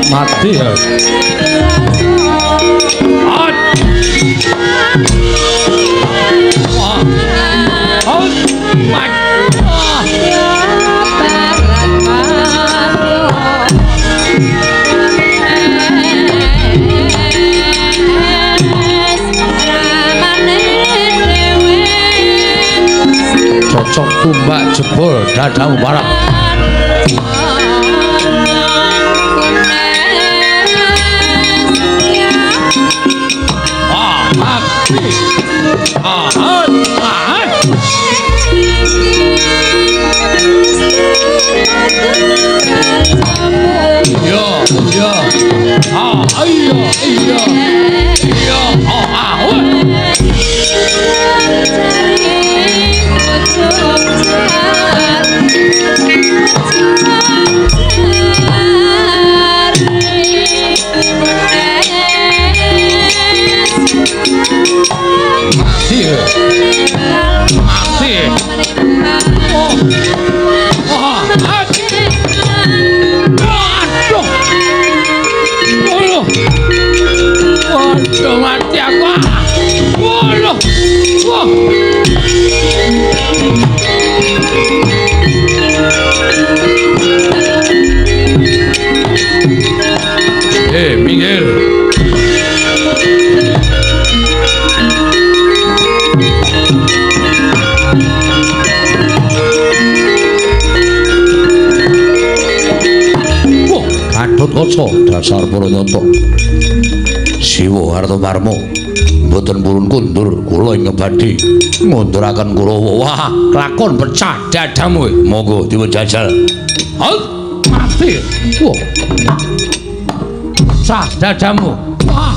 Mati ya. Cocok tumbak jebol dadamu barang. Mati aku. Waduh. Wah. Minggir. Gatotkaca dasar Pranata. Siwa Hartamarma mboten purun kundur kula ing badhe ngunduraken Kurawa. Wah, lakon pecah dadamu. Monggo diwejajal. Hal mati. Wah. Pecah dadamu. Wah.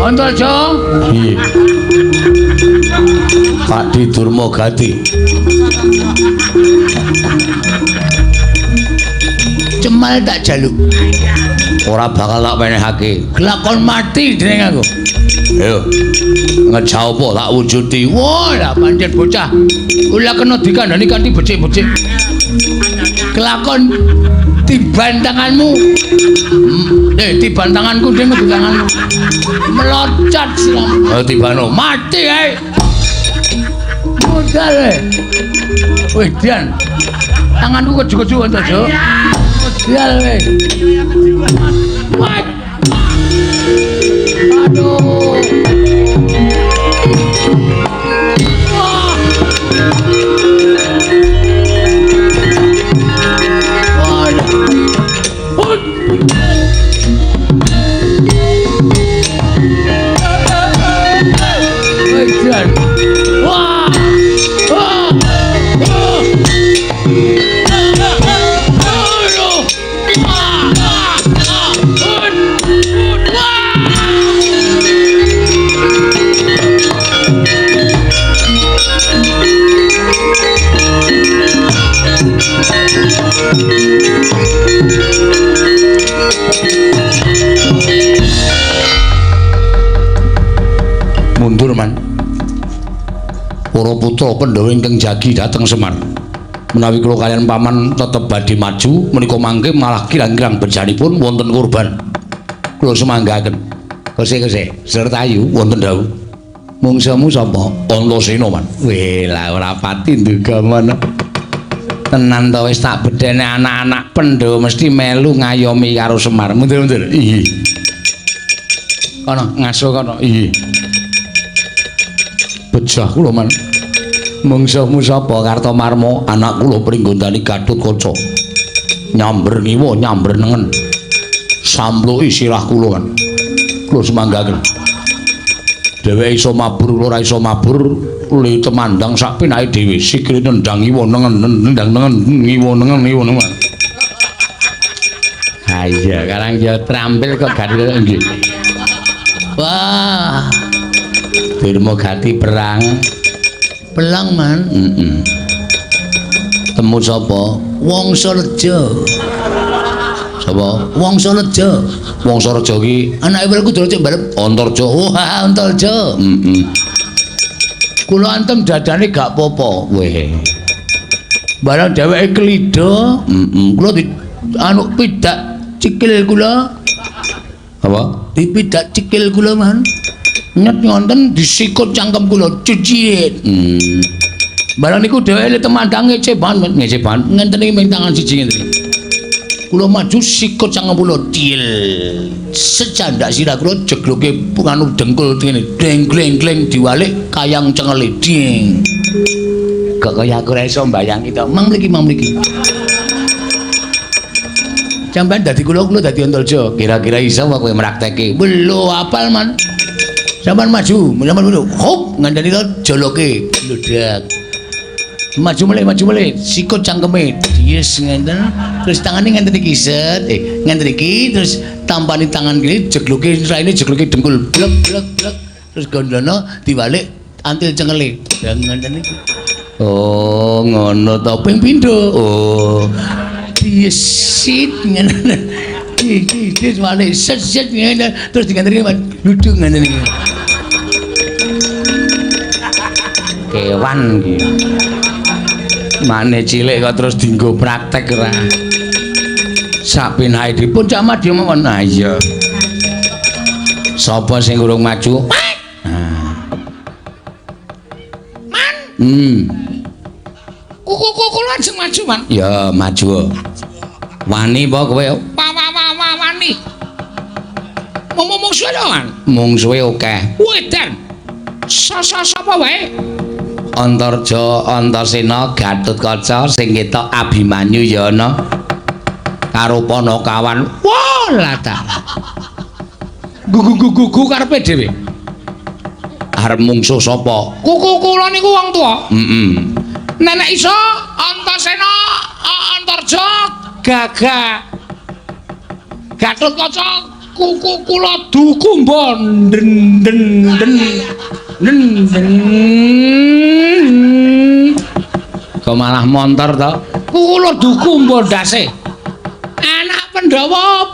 Antarja? Piye? Pakdi Durmagati. Cemal tak jaluk. Ora bakal tak wenehake. Glakon mati dening aku. Ayo. Ngejauh apa tak wujudi. Wah, lah pancen bocah. Kula kena dikandani kanthi becik-becik. Kelakon tiban tanganmu. Tiban tanganku dene di tanganmu. Melocot silam. Oh tibano mati ae. Modal ae. Weh, Dian. Tanganku keju-keju Antarja. Modal ae. Aduh. Wah. Mundur man. Para putra Pandhawa ingkang jagi dhateng Semar. Menawi kula kaliyan paman tetep badhe maju menika mangke malah kirang-kirang bejanipun wonten kurban. Kula semanggaken. Kese-kese sertayu wonten dawuh. Mungsamu sapa? Antasena man. Weh, lah ora pati ndugaman. Tenan to wis tak bedhene anak-anak Pandhawa mesti melu ngayomi karo Semar. Mundur-mundur. Iya. Kono ngaso kono. Iya. Bejah kula man. Mungsuhmu sapa Kartomarma? Anak kula Pringgondani Gatotkaca. Nyamber ngiwa, nyamber nengen. Sampluki sirah kula kan. Kula semanggaken. Dheweke iso mabur, ora iso mabur, li temandang sak pinake dhewe. Sikile nendang ngiwa nengen, nendang nengen, ngiwa nengen, ngiwa nengen. Ha iya, karang ya trampil kok gadhe nggih. Wah. Dirmogati perang. Pelang man. Temu sapa? Wangsareja. Sapa? Wangsareja. Wangsareja ki anake welku dol cek barep Antarja. Oh, Antarja. Kula antem dadane gak apa-apa. Weh. Barang dheweke klidha, kula anu pidak cikil kula. Apa? Dipidak cikil kula man. Nyet ngonten disikut cangkem kula cuciit. Barang niku dheweke temandang ngeceban ngenten iki ming tangan siji ngenten. Kula maju sikut cangkem kula til. Secandak sirah kula jegloke anu dengkul ngene deng-gleng-gleng diwalik kayang cengele ding. Kok kaya aku ora iso mbayangi to. Mang mriki. Sampeyan dadi kula dadi Antarja. Kira-kira iso apa kowe mraktekke? Lho apal man. Sampeyan maju, hop ngandani to joloke bludak. Maju mulai, sikut cangkeme. Yes ngenten. Terus tangane ngenten iki set, ngenten iki terus tampani tangan kiri jegloke raine jegloke dengkul blek. Terus gondono diwalik antil cengele. Ngenten iki. Oh, ngono to ping pindho. Oh. Yes sit ngenten. Iki wale set ngene terus diganteni duduk ngenten iki. Kewan iki. Mane cilik kok terus dienggo praktek ora. Sak pinahe dipun cak madya mawon. Ah iya. Sapa sing urung maju? Man. Kuku langsung maju, Man. Ya, maju. Wani apa kowe? Wani. Mungsuhe lho, Man. Mungsuhe akeh. Wedan. Sapa wae? Antarja, Antasena, Gatotkaca sing ketok Abimanyu ya ana karo Panakawan. Wah, lata. Gugu karepe dhewe. Arep mungsuh sapa? Kuku kula niku wong tuwa. Nenek iso Antasena, Antarja, Gagah. Gatotkaca kuku kula dukumba den. Kok malah montor to? Kula dukumba ndase. Anak Pandhawa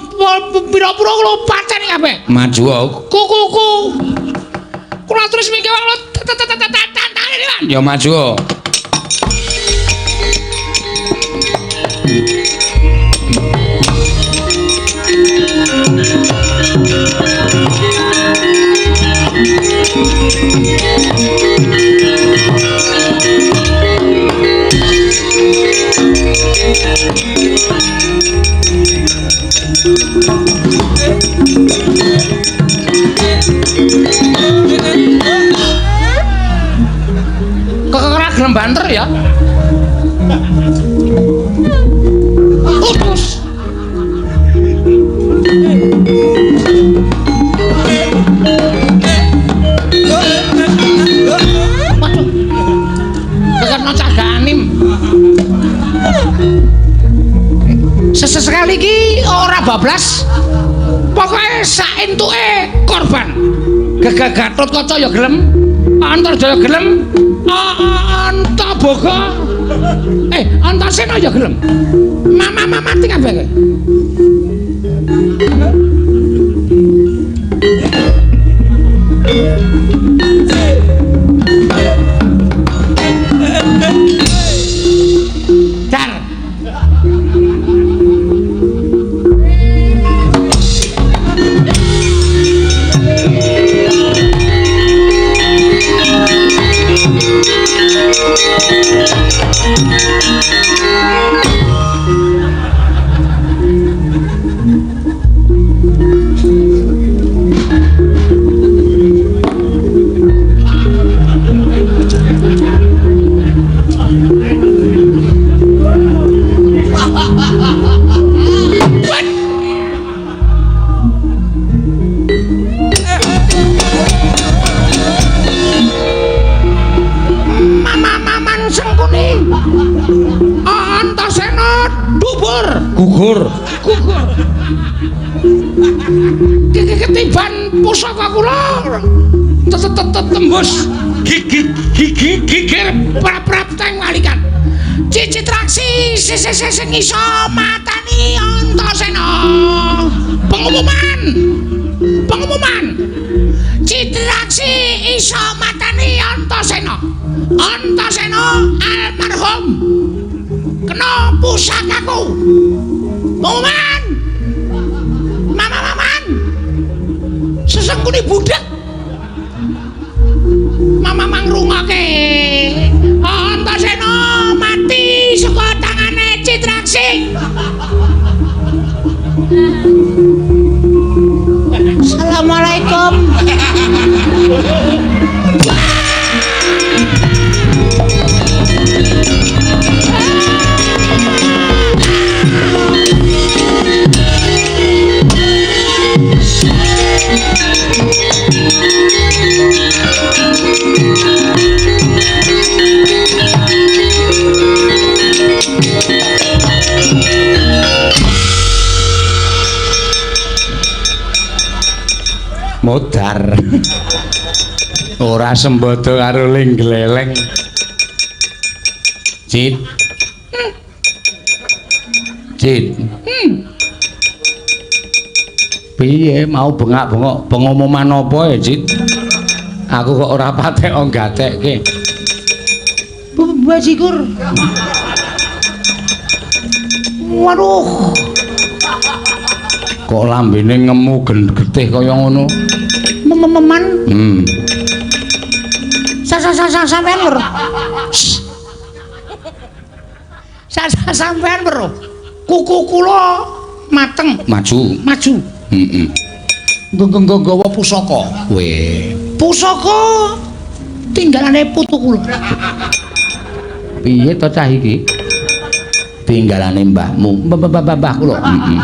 pira-pira kula paten kabeh. Maju kuku. Kula terus mikir tantane. Ya maju. Kok ora gelem banter ya? Utus. Tekadno caganim. Sesekali iki ora bablas. Pokoke sak entuke korban. Gagah Gatotkaca ya gelem, Antarja ya gelem, Antaboga Antasena ya gelem. Mama mati kabeh kowe. Dar. Gugur. Ketiban pusaka kula tembus gigir prap teng walikan. Citraksi sing iso matani Antasena. Pengumuman. Citraksi iso matani Antasena. Antasena almarhum. Kena pusakaku. Pengumuman. Mama-maman. Sesengkuni budak. Mama mangrungake. Antasena mati saka tangane Citraksi. Assalamualaikum. Modar. Ora sembodo karo ling-gleleng. Cit. Piye mau bengak-bengok pengumuman apa ya, Cit? Aku kok ora patek nggatekke. Bajigur. Waduh. Kok lambene ngemu getih kaya ngono? Meman. Sampean lho. Sampean lho. Kuku kula mateng. Maju. Heeh. Nggawa pusaka. Weh. Pusaka tinggalane putu kula. Piye to cah iki? Tinggalane mbahmu. Mbah kula. Heeh.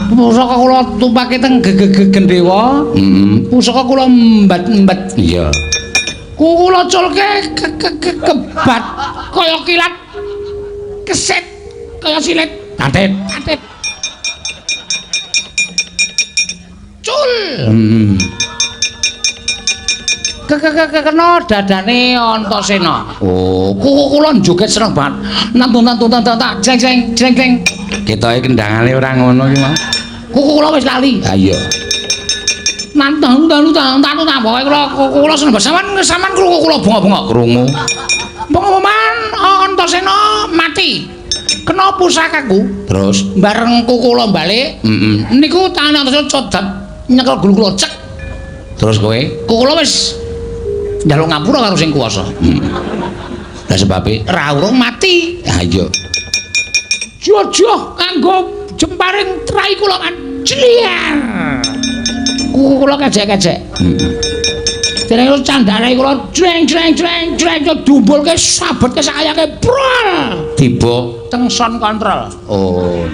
Pusaka kula tumpake teng Gendewa. Pusaka kula embat-embat. Iya. Kula culke kebat kaya kilat. Keset kaya silet. Katet. Cul. Kena dadane Antasena. Oh, Kula joget seneng banget. Nantun jeng. Ketoke kendangane ora ngono ki, Mas. Kula wis lali. Ha iya. Nantun pokoke kula seneng banget. Sampeyan kula bengok-bengok Krungu. Pengumuman Antasena mati. Kena pusakaku. Terus Bareng kula balik. Niku tangane Antasena codat nyekel gulu kula cek. Terus kowe? Kula wis njaluk ngapura karo sing kuwasa. Lah sebabe Ra urung mati. ha iya. Jojo kanggo jemparing trai kula kan jliar. Kula kejek-kejek. Dereng candhane kula jreng dumbulke sabetke sakayake prol. Tiba Teng sound control. oh.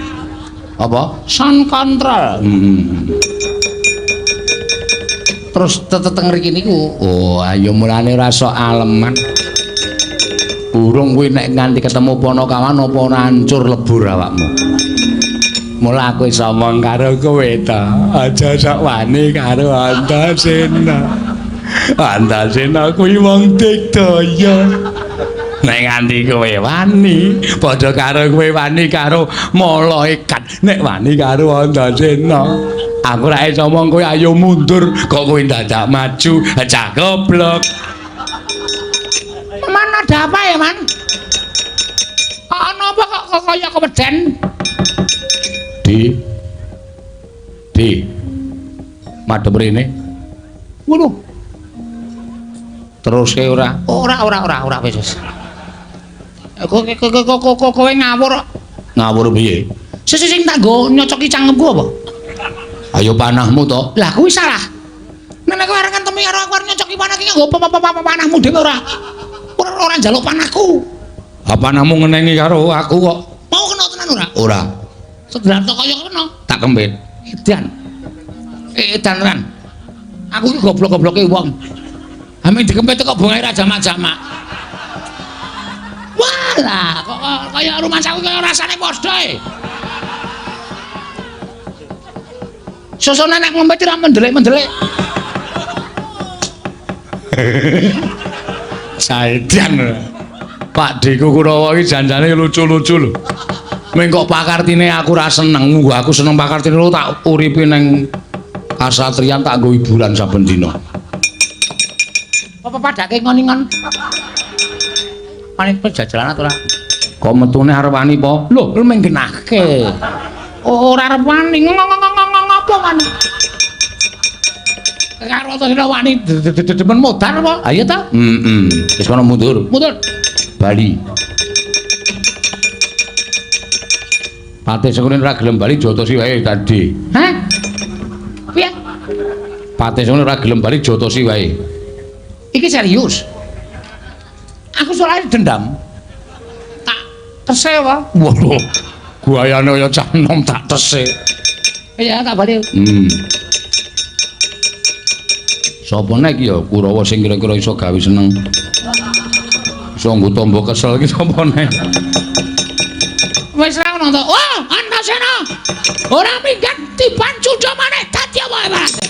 Apa? Sound control. Terus teng mriki niku. Oh, ayo mulane rasa aleman. Burung kuwi nek nganti ketemu Panakawan apa ora hancur lebur awakmu. Mula aku iso omong karo kowe ta, aja sok wani karo Antasena. Antasena kuwi wong digdaya. Nek nganti kowe wani, padha karo kowe wani karo mala ikat. Nek wani karo Antasena, aku ra iso ngomong kowe ayo mundur, kok kowe dadak maju, cah goblok. Man ada apa ya, Man? Ana apa kok kaya keweden? Di. Madhep rene. Ngono. Terus ora wis. Kowe ngawur. Ngawur piye? Sing tak nggo nyocoki cangkemku apa? Ayo panahmu to. Lah kuwi salah. Nek kowe areng ngentemi karo aku nyocoki panah ki nggo panahmu dhewe ora njaluk panahku. Apa namu ngenengi karo aku kok? Mau kena tenan ora? Ora. Sedrato kaya kena. Tak kembet. Edan ran. Aku ki goblok-gobloke wong. Ame dikempet kok bongae ra jamak-jamak. Walah, kok kaya rumah saku kaya rasane padha e. Sosone nek ngempet ra mendelik-mendelik. Saedan. Pak Deku Kurawa iki janjane lucu-lucu lho. Mengko pakartine aku ra seneng, aku seneng pakartine lu tak uripi ning kasatriyan tak nggo hiburan saben dina. Apa padake ngoningon? Paling pejajalan ora? Kok metune arep wani po? Lho, menggenake. Ora arep wani ngopo wani? Karo Antasena wani demen modar apa? Ayo ta? Wis kono mundur. Mundur. Bali. Patih Sengkuning ora gelem bali jotosi wae tadi. Hah? Piye? Patih Sengkuning ora gelem bali jotosi wae. Iki serius. Aku soalnya dendam. Tak tese apa? Waduh. Guayane kaya cah enom tak tese. Iya, tak balik. Sapa nek ya Kurawa sing kira-kira iso gawe seneng. Iso nggo tombo kesel iki sapa nek? Wis ra ono to. Wah, Antasena. Ora minggat dibancu do maneh dadi apa barate.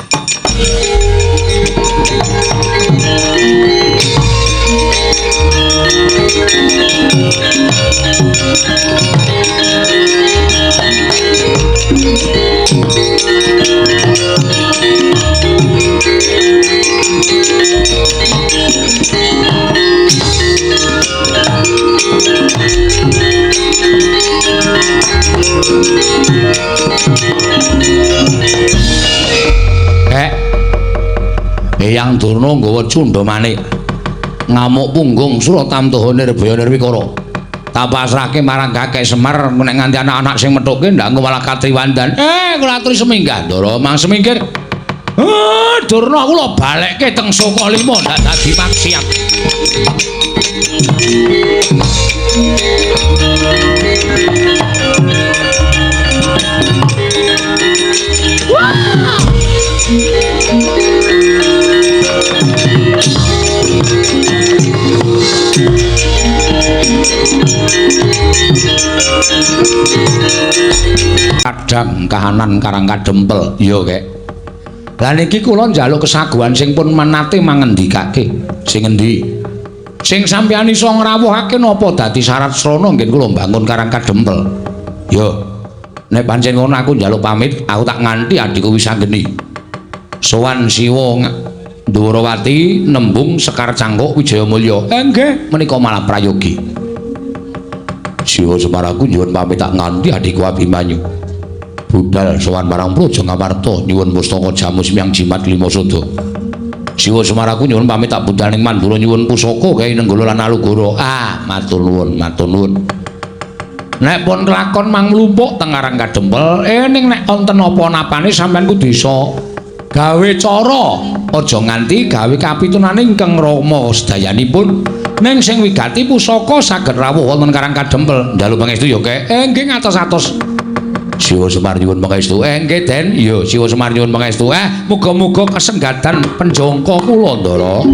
Eyang Durna nggawa cundha manik. Ngamuk punggung Suratamtaha Nirbaya Nirwikara. Tak pasrahke marang Kakek Semar nek nganti anak-anak sing methuke ndak malah katriwandan. Kula aturi seminggah, Ndara, mang semingkir. Durna kula balekke teng Sukalima ndak dadi maksiat. Kadang kahanan Karang Kadempel, iya kek. Lah niki kula njaluk kesaguhan sing pun menate mangendikake. Sing endi? Sing sampeyan iso ngrawuhake napa dadi syarat srana nggih kula mbangun Karang Kadempel. Yo. Nek pancen ngono aku njaluk pamit, aku tak nganti adikku wis anggeni. Sowan Siwa Ndhurawati nembung Sekar Cangkuk Wijayamulya. Nggih, menika malah prayogi. Siwa Semaraku nyuwun pamit tak nganti adikku Abimanyu. Budal sowan marang Praja Ngamarta nyuwun pustaka jamu semyang jimat lima sada. Siwa Semaraku nyuwun pamit tak budal ning Mandura nyuwun pusaka Kyai Nenggala lan Alugara. Matur nuwun, matur nuwun. Nek pun kelakon mang mlumpuk teng Karang Kadempel, ning nek wonten apa-napane sampean kudu iso gawe cara, aja nganti gawe kapitunane ingkang rama sedayanipun. Ning sing wigati pusaka saged rawuh wonten Karang Kadempel. Njaluk pangestu ya, Kek. Nggih ngatos-atos. Siwa Semar nyuwun pangestu. Nggih, Den. Iya, Siwa Semar nyuwun pangestu. Muga-muga kesenggatan penjangka kula, Ndara.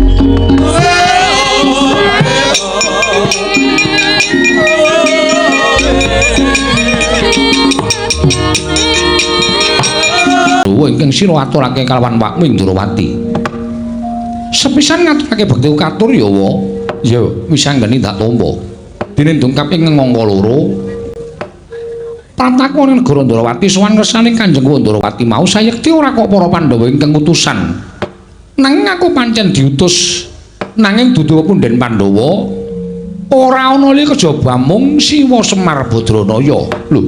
Ingkang sira aturake kalawan Wakmi Ndrawati. Sepisan ngaturake bekti katur ya wa Ya, wis anggeni tak tampa. Dene ndungkap ing ngangka loro. Pratako ning negara Ndarawati sowan ngersane Kanjeng Ndarawati mau sayekti ora kok para Pandhawa ingkang utusan. Nanging aku pancen diutus nanging dudu punden Pandhawa. Ora ana li kejaba mung Siwa Semar Badranaya. Lho,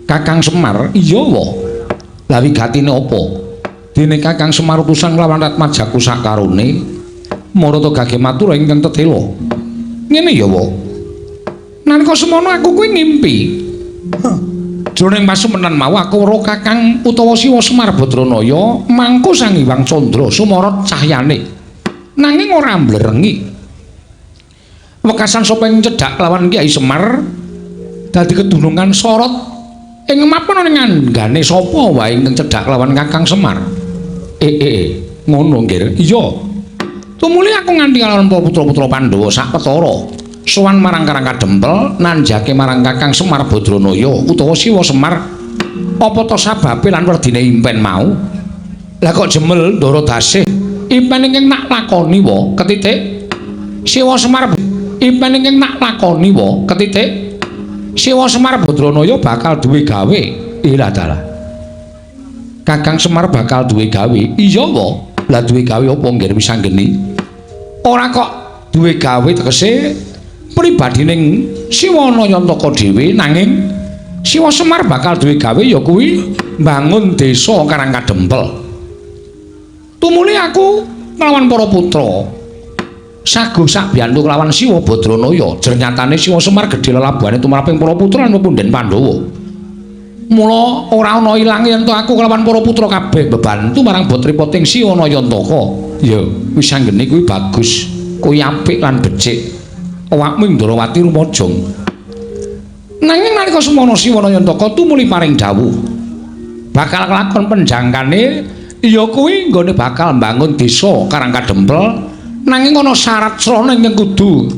Kakang Semar iya wa? Lah wigatine apa? Dene Kakang Semar utusan lawan Ratmajaku sakarone marata gage matur ingkang tetela. Ngene ya wa. Nalika semono aku kuwi ngimpi. Jroning pasumenan mau aku weruh Kakang utawa Siwa Semar Badranaya mangku Sang Hyang Candra sumarot cahyane. Nanging ora mblerengi. Wekasan sapa ing cedhak lawan Kyai Semar dadi kedunungan sorot ing mapun ning anggane sapa wae ing cedhak lawan Kakang Semar. Ngono nggih. Iya. Tumuli aku nganti kalawan putra-putra Pandhawa sak petara sowan marang Karang Kadempel nanjake marang Kakang Semar Badranaya utawa Siwa Semar apa to sababe lan werdine impen mau. Lah kok jemel ndara dasih impen ingkang nak lakoni wa ketitik Siwa Semar impen ingkang nak lakoni wa ketitik Siwa Semar Badranaya bakal duwe gawe. Lah dalah. Kakang Semar bakal duwe gawe. Iya wa? Lah duwe gawe apa nggih wis anggeni? Ora kok duwe gawe tegese pribadining Siwa Nayantaka dhewe nanging Siwa Semar bakal duwe gawe ya kuwi mbangun desa Karang Kadempel. Tumuli aku nglawan para putra saguh sak biyantu kelawan Siwa Badranaya. Jernyatane Siwa Semar gedhe lelabuhane tumraping para putra lan punden Pandhawa. Mula ora ana ilang yen to aku kelawan para putra kabeh bebantu marang botripoting Siwa Nayantaka. Ya, wis anggene kuwi bagus. Kuwi apik lan becik. Awakmu ing Ndarawati rumajang. Nanging nalika semono Siwa Nayantaka tumuli paring dawuh bakal kelakon penjangkane ya kuwi nggone bakal mbangun desa Karang Kadempel. Nanging ana syarat srana ingkang kudu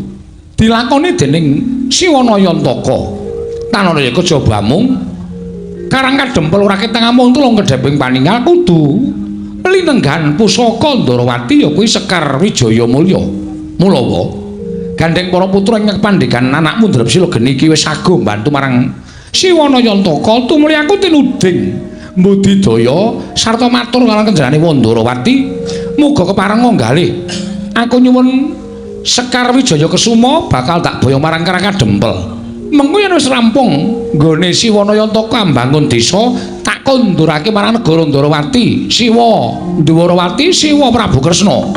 dilakoni dening Siwa Nayantaka. Tanana ya kejaba mung Karang Kadempel ora ketang amung tulung kedheping paningal kudu linenggan pusaka Ndarawati ya kuwi Sekar Wijaya Mulya. Mula wa gandeng para putra ing pandhegan anakmu Drepsila geni iki wis saguh mbantu marang Siwa Nayantaka. Tumuli aku tinuding mbudidaya sarta matur marang kenjenengane Ndarawati muga kepareng nggalih. Aku nyuwun Sekar Wijaya Kesuma bakal tak boyo marang Karang Kadempel. Mengko yen wis rampung nggone Siwa Nayantaka mbangun desa tak kondurake marang negara Ndarawati. Siwa Ndarawati Siwa Prabu Kresna.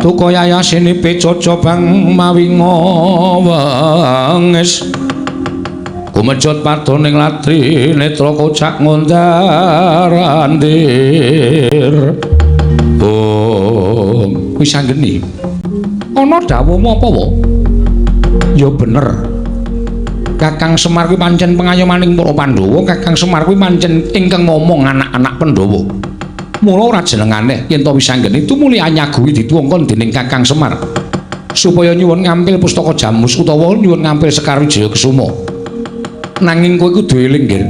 Tukaya yasine pecoco bang mawinga wengis. Kumejot patoning latri netra kocak ngondarandir. Oh, wis anggeni. Ana dawuhmu apa wa? Ya bener. Kakang Semar kuwi pancen pengayomaning para Pandhawa. Kakang Semar kuwi pancen ingkang ngomong anak-anak Pandhawa. Mula ora jenengane yen to wis anggene tumuli anyaguhi dituwangkon dening Kakang Semar supaya nyuwun ngampil pustaka Jamus utawa nyuwun ngampil Sekar Wijaya Kesuma. Nanging kowe kudu eling, Nggih.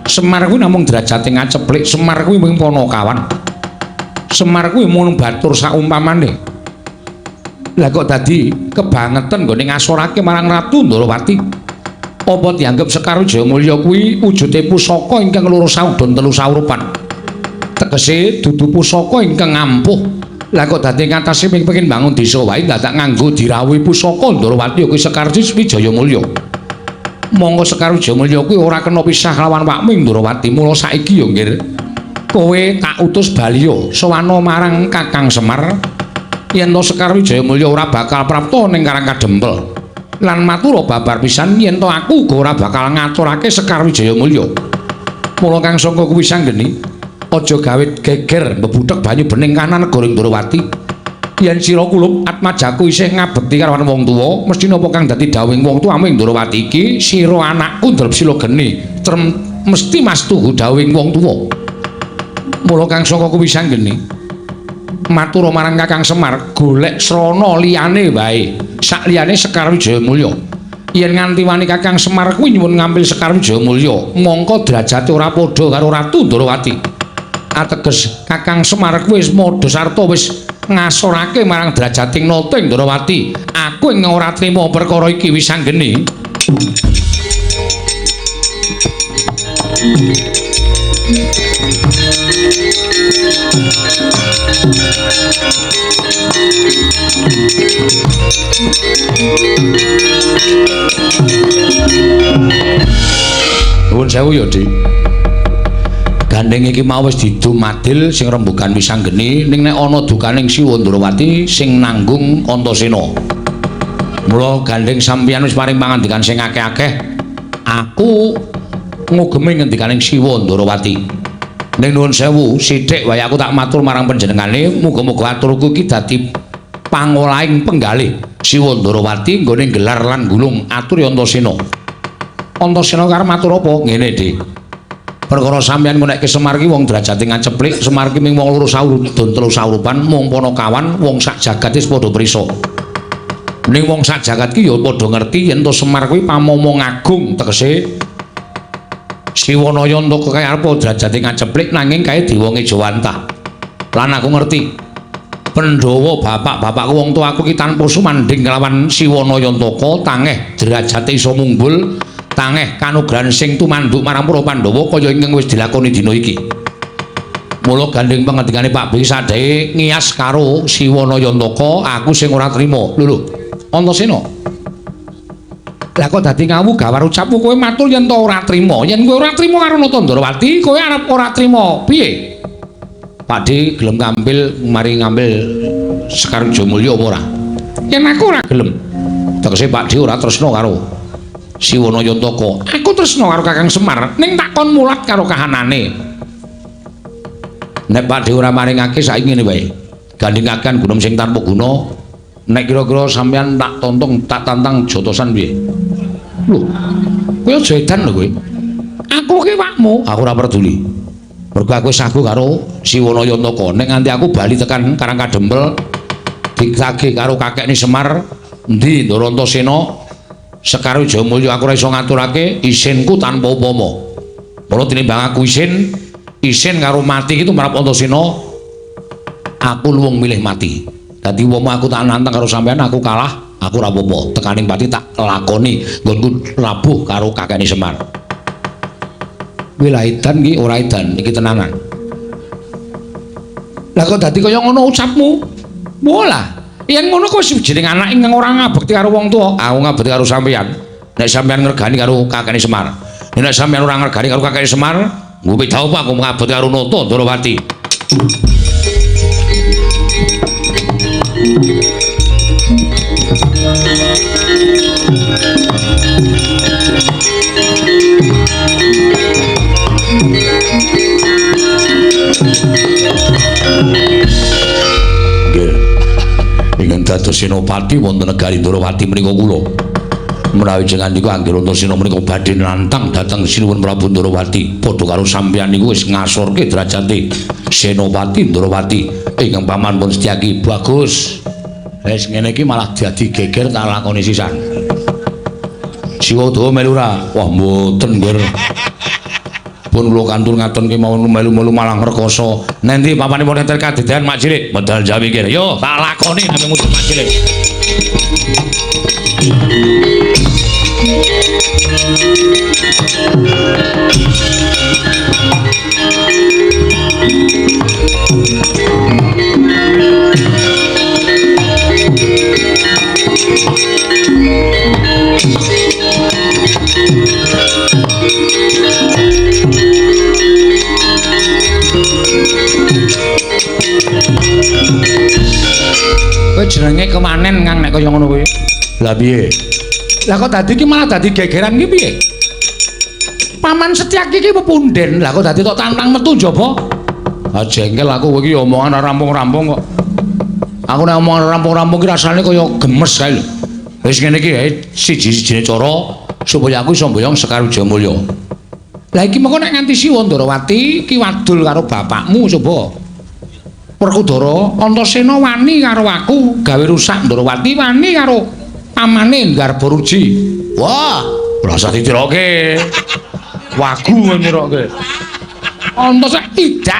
Semar kuwi namung derajate ngaceplik. Semar kuwi mung Panakawan. Semar kuwi mung batur saumpamane. Lah kok dadi kebangetan nggone ngasorake marang Ratu Ndarawati. Apa dianggep Sekar Wijaya Mulya kuwi wujude pusaka ingkang loro saudon telu saurupan. Tegese dudu pusaka ingkang ampuh. Lah kok dadi ngatasi pengin bangun desa wae dadak nganggo dirawuhi pusaka Ndarawati kuwi Sekar Wijaya Mulya. Monggo Sekar Wijaya Mulya kuwi ora kena pisah lawan wakmu Ndarawati. Mula saiki ya nggih kowe tak utus baliya sowana marang Kakang Semar yen to Sekar Wijaya Mulya ora bakal prapta ning Karang Kadempel lan matur babar pisan yen to aku uga ora bakal ngaturake Sekar Wijaya Mulya. Mula Kang Sangka kuwi sanggeni aja gawe geger mbebuthek banyu bening kanan negara Ndarawati. Yen sira kulup Atmajaku isih ngabekti karo wong tuwa, mesti napa kang dadi dawuhing wong tuwa ing Ndarawati iki, sira anakku Drepsila geni, mesti mastuhu dawuhing wong tuwa. Mula Kang Sangka kuwi sanggeni matur marang Kakang Semar golek srana liyane wae, sak liyane Sekar Wijaya Mulya. Yen nganti wani Kakang Semar kuwi nyuwun ngambil Sekar Wijaya Mulya, mongko derajate ora padha karo Ratu Ndarawati. ateges Kakang Semar kuwi wis modho sarta wis ngasorake marang Drajating Nata ing Ndrawati. Aku ing ora trima perkara iki Wisanggeni. Nuwun sewu ya, Dik. Gandeng iki mau wis didumadil sing rembugan Wisanggeni ning nek ana dukaning Siwa Ndrawati sing nanggung Antasena. Mula gandeng sampeyan wis paring pangandikan sing akeh-akeh. Aku ngugemi ngendikaning Siwa Ndrawati. Ning nuwun sewu, sithik wae aku tak matur marang panjenengane, muga-muga aturku iki dadi pangolahing penggalih Siwa Ndrawati nggone gelar lan gulung atur Antasena. Antasena karo matur apa? Ngene, Dik. Perkara sampeyan menekke Semar ki wong derajate ngaceplik, Semar ki ming wong loro saurupan, telu saurupan, mung Panakawan, wong sak jagat wis padha prisa. Ning wong sak jagat ki ya padha ngerti yen to Semar kuwi pamomong agung, tegese Siwanaya Ntaka kae arep derajate ngaceplik nanging kae diwonge Jawantah. Lan aku ngerti Pandhawa bapak-bapakku wong tuaku ki tanpa sumanding kelawan Siwanaya Ntaka tangeh derajate iso munggul. Tangeh kanugrahan sing tumanduk marang para Pandhawa kaya ingkang wis dilakoni dina iki. Mula gandeng pangendikane Pak Bing sadhae ngiyas karo Siwanaya Ntaka, aku sing ora trima. Lho, Antasena. Lah kok dadi ngawu gawar ucapmu kowe matur yen to ora trima. Yen kowe ora trima karo Nata Ndrawati, kowe arep ora trima piye? Pakde gelem ngambil mari ngambil Sekar Jomulya apa ora? Yen aku ora gelem. Tegese Pakde ora tresna karo Siwanaya Ntaka. Aku tresna karo Kakang Semar, ning tak kon mulat karo kahanane. Nek Pakde ora maringake saiki ngene wae. Gandhengaken gunung sing tanpa guna. Nek kira-kira sampeyan tak tantang jotosan piye? Lho, kowe aja edan lho kowe. Aku ki wakmu, aku ora peduli. Mergo aku wis sagu karo Siwanaya Ntaka. Nek nganti aku bali tekan Karang Kadempel ditagih karo kakekne Semar, endi Ndara Antasena Sekar Jomulya aku ora iso ngaturake isinku tanpa upama. Mula tinimbang aku isin karo mati itu marang Antasena, aku luwung milih mati. Dadi upama aku tak nantang karo sampean aku kalah, aku ora apa-apa. Tekaning pati tak lakoni nggonku labuh karo kakekne Semar. Kuwi la edan iki ora edan, iki tenanan. Lah kok dadi kaya ngono ucapmu? Mola. Yen ngono kok jeneng anak ingkang ora ngabekti karo wong tuwa, aku ngabekti karo sampeyan. Nek sampeyan ngregani karo kakekne Semar. Nek sampeyan ora ngregani karo kakekne Semar, nggo beda apa aku ngabekti karo Nata Ndrawati. Ingkang dados senopati wonten negari Ndrawati menika kula. Menawi jenengan niku anggere Antasena menika badhe nantang dhateng Sinuwun Prabu Ndrawati, padha karo sampeyan niku wis ngasorke derajate senopati Ndrawati. Ingkang paman pun setyaki bagus. Wis ngene iki malah dadi geger tak lakoni sisan. Siwa Dawa melu ora? Wah mboten, Gur. Pun kula kantur ngaton ki mawon melu-melu malah ngrekoso. Nendi papanipun enten kadedayan Mak Cilik? Medal Jawi kene. Yo, tak lakoni nang mutu Mak Cilik. Kowe jenenge kemanen Kang nek kaya ngono kuwi. Lah piye? Lah kok dadi iki malah dadi gegeran iki piye? Paman Setyaki iki pepunden. Lah kok dadi tok tantang metu njaba? Ah jengkel aku kowe iki omongan ora rampung-rampung kok. Aku nek omongan rampung-rampung ki rasane kaya gemes kae lho. Wis ngene iki siji-sijine cara supaya aku iso mboyong Sekar Jomulya. Lah iki mengko nek nganti Siwa Ndrawati ki wadul karo bapakmu coba. Werkudara Antasena wani karo aku gawe rusak Ndrawati, wani karo pamane Garbaruji. Wah, ora usah ditirake. Wagu ngiroke. Antos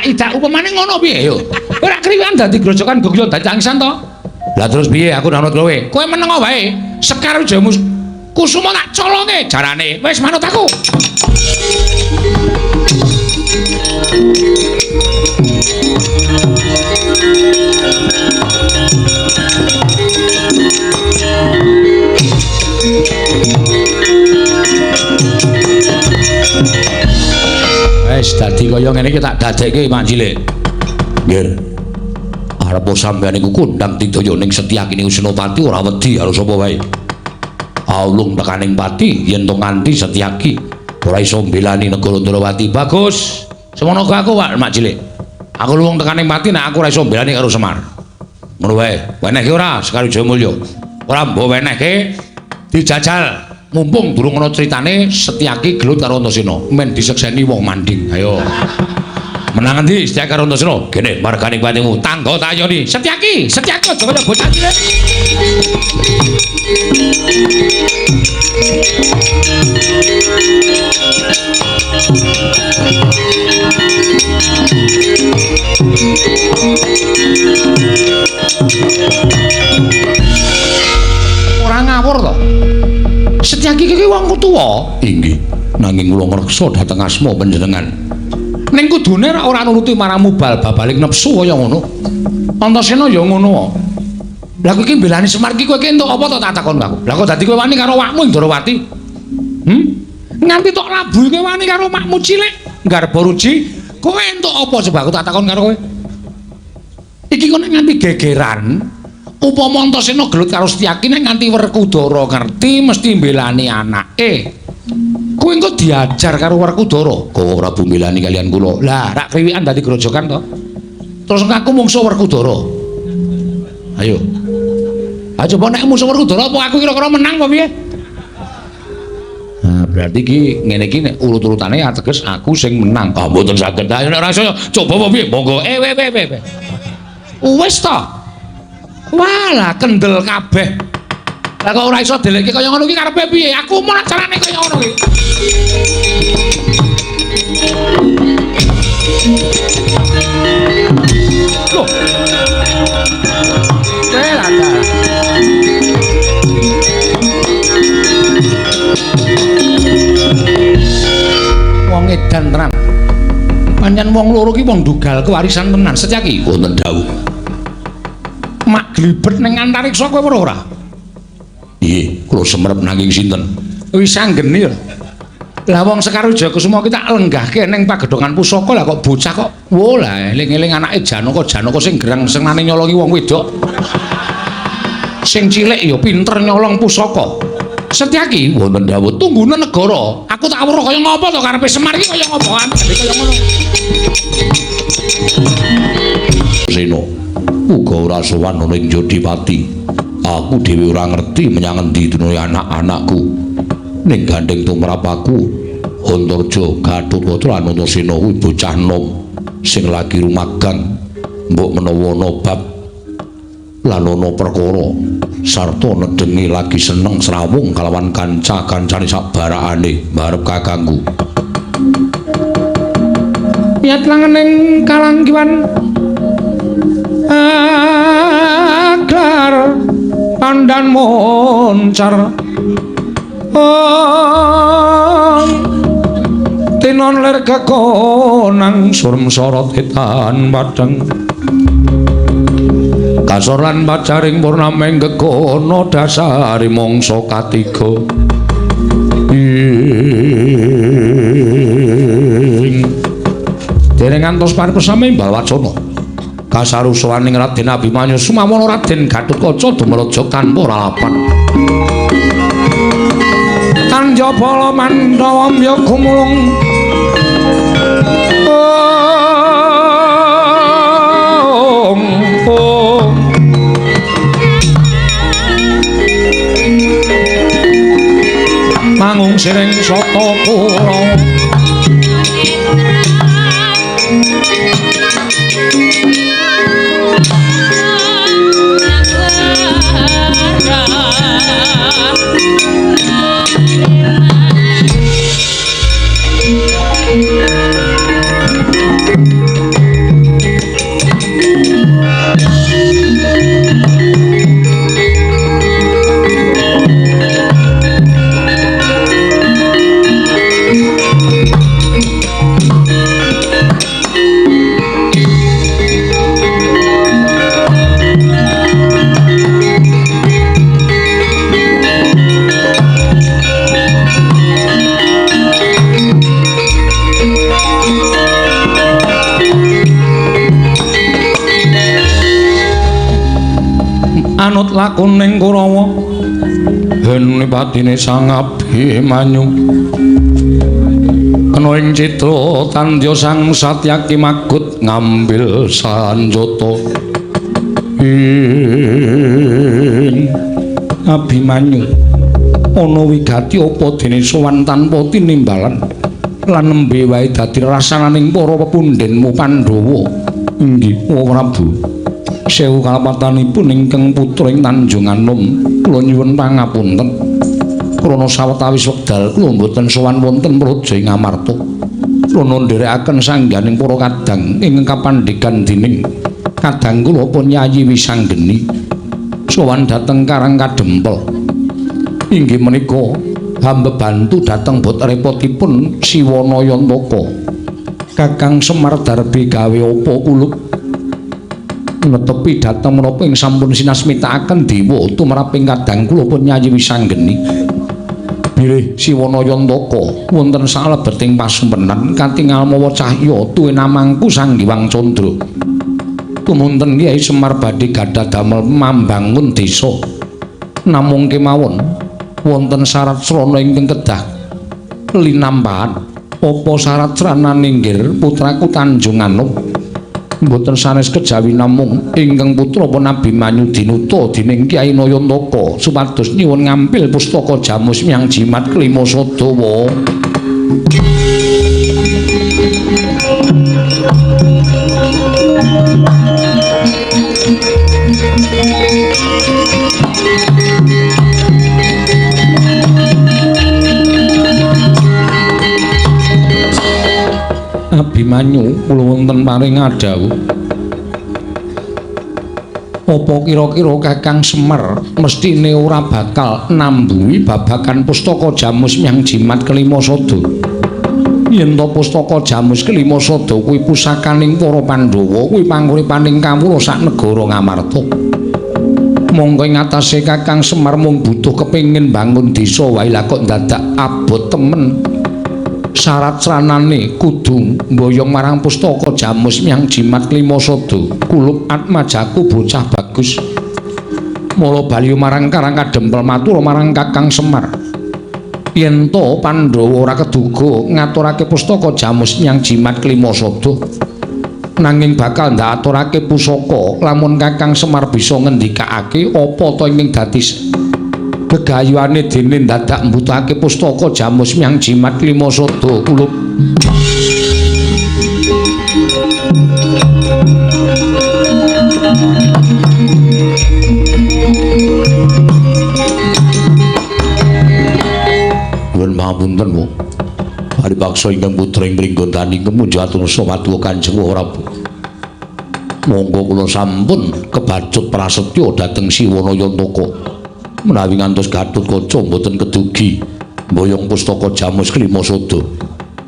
idak upamane ngono piye yo? Ora kriwikan dadi grojokan Gogyo dadi angsan to? Lah terus piye aku nang kowe? Kowe meneng wae. Sekar jamu kusuma tak colonge jarane. Wis manut aku. Wis dadi kaya ngene iki tak dadekke Mak Cilik. Nggih. Arep sampeyan iku kondang didaya ning Setyaki niku Senopati ora wedi karo sapa wae. Aulung tekaning pati yen to nganti Setyaki ora iso mbelani negara Ndrawati. Bagus. Semono aku Pak Mak Cilik. Aku luwung tekaning pati nek aku ora iso mbelani karo Semar. Ngono wae. Wenehke ora Sekar Jayamulya. Ora mbok wenehke dijajal. Mumpung durung ana critane Setyaki gelut karo Antasena, men disekseni wong manding. Ayo. Menang endi Setyaki karo Antasena? Kene marganing patimu, tangga tayoni. Setyaki aja kaya bocah cilik. Ora ngawur to. Setyaki iki wong tuwa. Inggih, nanging kula ngreksa dhateng asma panjenengan. Ning kudune ora nuruti marang mubal babalik nepsu kaya ngono. Antasena ya ngono. Lah kowe iki mbelani Semar iki kowe entuk apa to tak takon aku. Lah kok dadi kowe wani karo wakmu Ndrawati? Nganti tok labuh kowe wani karo makmu cilik. Garba ruji, kowe entuk apa coba aku tak takon karo kowe? Iki kok nganti gegeran. Upama Antasena gelut karo Setyaki nek nganti Werkudara ngerti mesti mbelani anake. Kowe engko diajar karo Werkudara. Kok ora mbelani kalian kula. Lah, rak kriwikan dadi grojokan to. Terus aku mungsuh Werkudara. Ayo. Ayo coba nek mungsuh Werkudara apa aku kira-kira menang apa piye? Nah, berarti iki ngene iki nek urut-urutane ateges aku sing menang. Ah, mboten saged. Ayo nek ora iso coba apa piye? Monggo. Wis to. Walah kendel kabeh. Lah kok ora iso delekke kaya ngono iki karepe piye? Aku mau carane kaya ngono iki. Loh. Welada. Wong edan tenan. Pancen wong loro iki wong dugal kewarisan tenan. Setyaki wonten dawuh. Mak glibet ning antariksa kowe ora? Nggih, kula semrep nanging sinten? Wis anggeni. Lah wong Sekar Wijayakusuma ki tak lenggahke ning pagedhongan pusaka lah kok bocah kok. Wo lah eling-eling anake Janaka sing gerang senane nyolongi wong wedok. Sing cilik ya pinter nyolong pusaka. Setyaki wonten dawuh tunggune negara. Aku tak weruh kaya ngapa to karepe Semar iki kaya ngapa kaya ngono. Seno uga ora sowan ning Jodipati. Aku dhewe ora ngerti menyang endi dunune anak-anakku. Ning gandeng tumrap aku, Antarja, Gatotkaca lan Antasena kuwi bocah nom sing lagi rumagang. Mbok menawa ana bab lan ana perkara sarta nedengi lagi seneng srawung kalawan kanca-kancane sabarakane barep kakangku. Miat langening kalanggiwan aglar pandan moncar tinon ler kekonang surem sorot hitan badeng kasor lan bacaring purnameng gekono dasari mangsa katiga dereng ngantos paripesame Balwacana kasarusaning Raden Abimanyu sumamono Raden Gatotkaca dumraja tanpa lalapan Tanjapala Mandawa ya gumulung mangung sireng sata pura lakon ning Kurawa hene patine Sang Abimanyu ana ing citra tandya Sang Satyaki magut ngambil sanjata Abimanyu ana wigati apa dene sowan tanpa tinimbalan lan nembe wae dadi rasananing para pepundhenmu Pandhawa inggih Prabu sewu kalapatanipun ingkang putra ing Tanjung Anom kula nyuwun pangapunten krana sawetawis wekdal kula mboten sowan wonten praja ing Amarta krana nderekaken sangganing para kadang ingkang kapandhegan dening kadang kula Penyayi Wisanggeni sowan dhateng Karang Kadempel inggih menika hamba bantu dhateng bot repotipun Siwanayantaka Kakang Semar Darbi gawe apa kulup netepi dhateng menapa ing sampun sinasmitakaken dewa tumraping kadang kula Penyayi Wisanggeni bilih Siwanayantaka wonten salebeting pasumpenan katingal mawa cahya tuwin namangku Sang Hyang Candra tumunten Kyai Semar badhe gadhah damel mambangun desa namung kemawon wonten syarat srana ingkang kedah linampahan apa syarat sranane nggir putraku Tanjung Anom mboten sanes kejawi namung ingkang putra Abimanyu dinuta dening Kyai Nayantaka supados nyuwun ngampil pustaka Jamus Myang Jimat Klima Sadawa Abimanyu kula wonten paring adhawuh apa kira-kira Kakang Semar mestine ora bakal nambuhi babagan pustaka Jamus Myang Jimat Klima Sada yen to pustaka Jamus Klima Sada kuwi pusakaning para Pandhawa kuwi panguripaning kawula sak negara Ngamarta monggo ing atase Kakang Semar mung butuh kepengin bangun desa wae lah kok dadak abot temen syarat sranane kudu mboyong marang pustaka Jamus Myang Jimat Klima Sada kulup atmajaku bocah bagus mula bali marang Karang Kadempel matur marang Kakang Semar yen to Pandhawa ora keduga ngaturake pustaka Jamus Myang Jimat Klima Sada nanging bakal ndaturake pusaka lamun Kakang Semar bisa ngendikake apa to ing dadi gegayuane dene dadak mbutuhake pustaka Jamus Myang Jimat Klima Sada kulup nuwun pangapunten Bu paripaksa ingkang putra ing Pringgondani kemunjatur sawadya Kanjeng Prabu monggo kula sampun kebacut prasetya dhateng Siwanayantaka menawi ngantos Gatotkaca mboten kedugi mboyong pustaka Jamus Klima Sada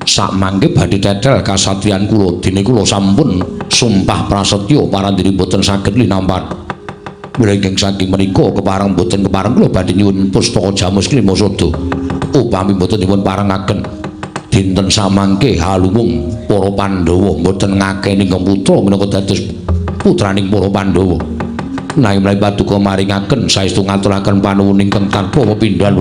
sakmangke badhe tetel kasatriyan kula dene kula sampun sumpah prasetya parandiri mboten saged linampahan mrenging saking menika kepareng mboten kepareng kula badhe nyuwun pustaka Jamus Klima Sada upami mboten dipun parengaken dinten samangke halumung para Pandhawa mboten ngakeni putra menika dados putraning para Pandhawa nanging menawi paduka maringaken saestu ngaturaken panuwun ingkang tanpa pepindhan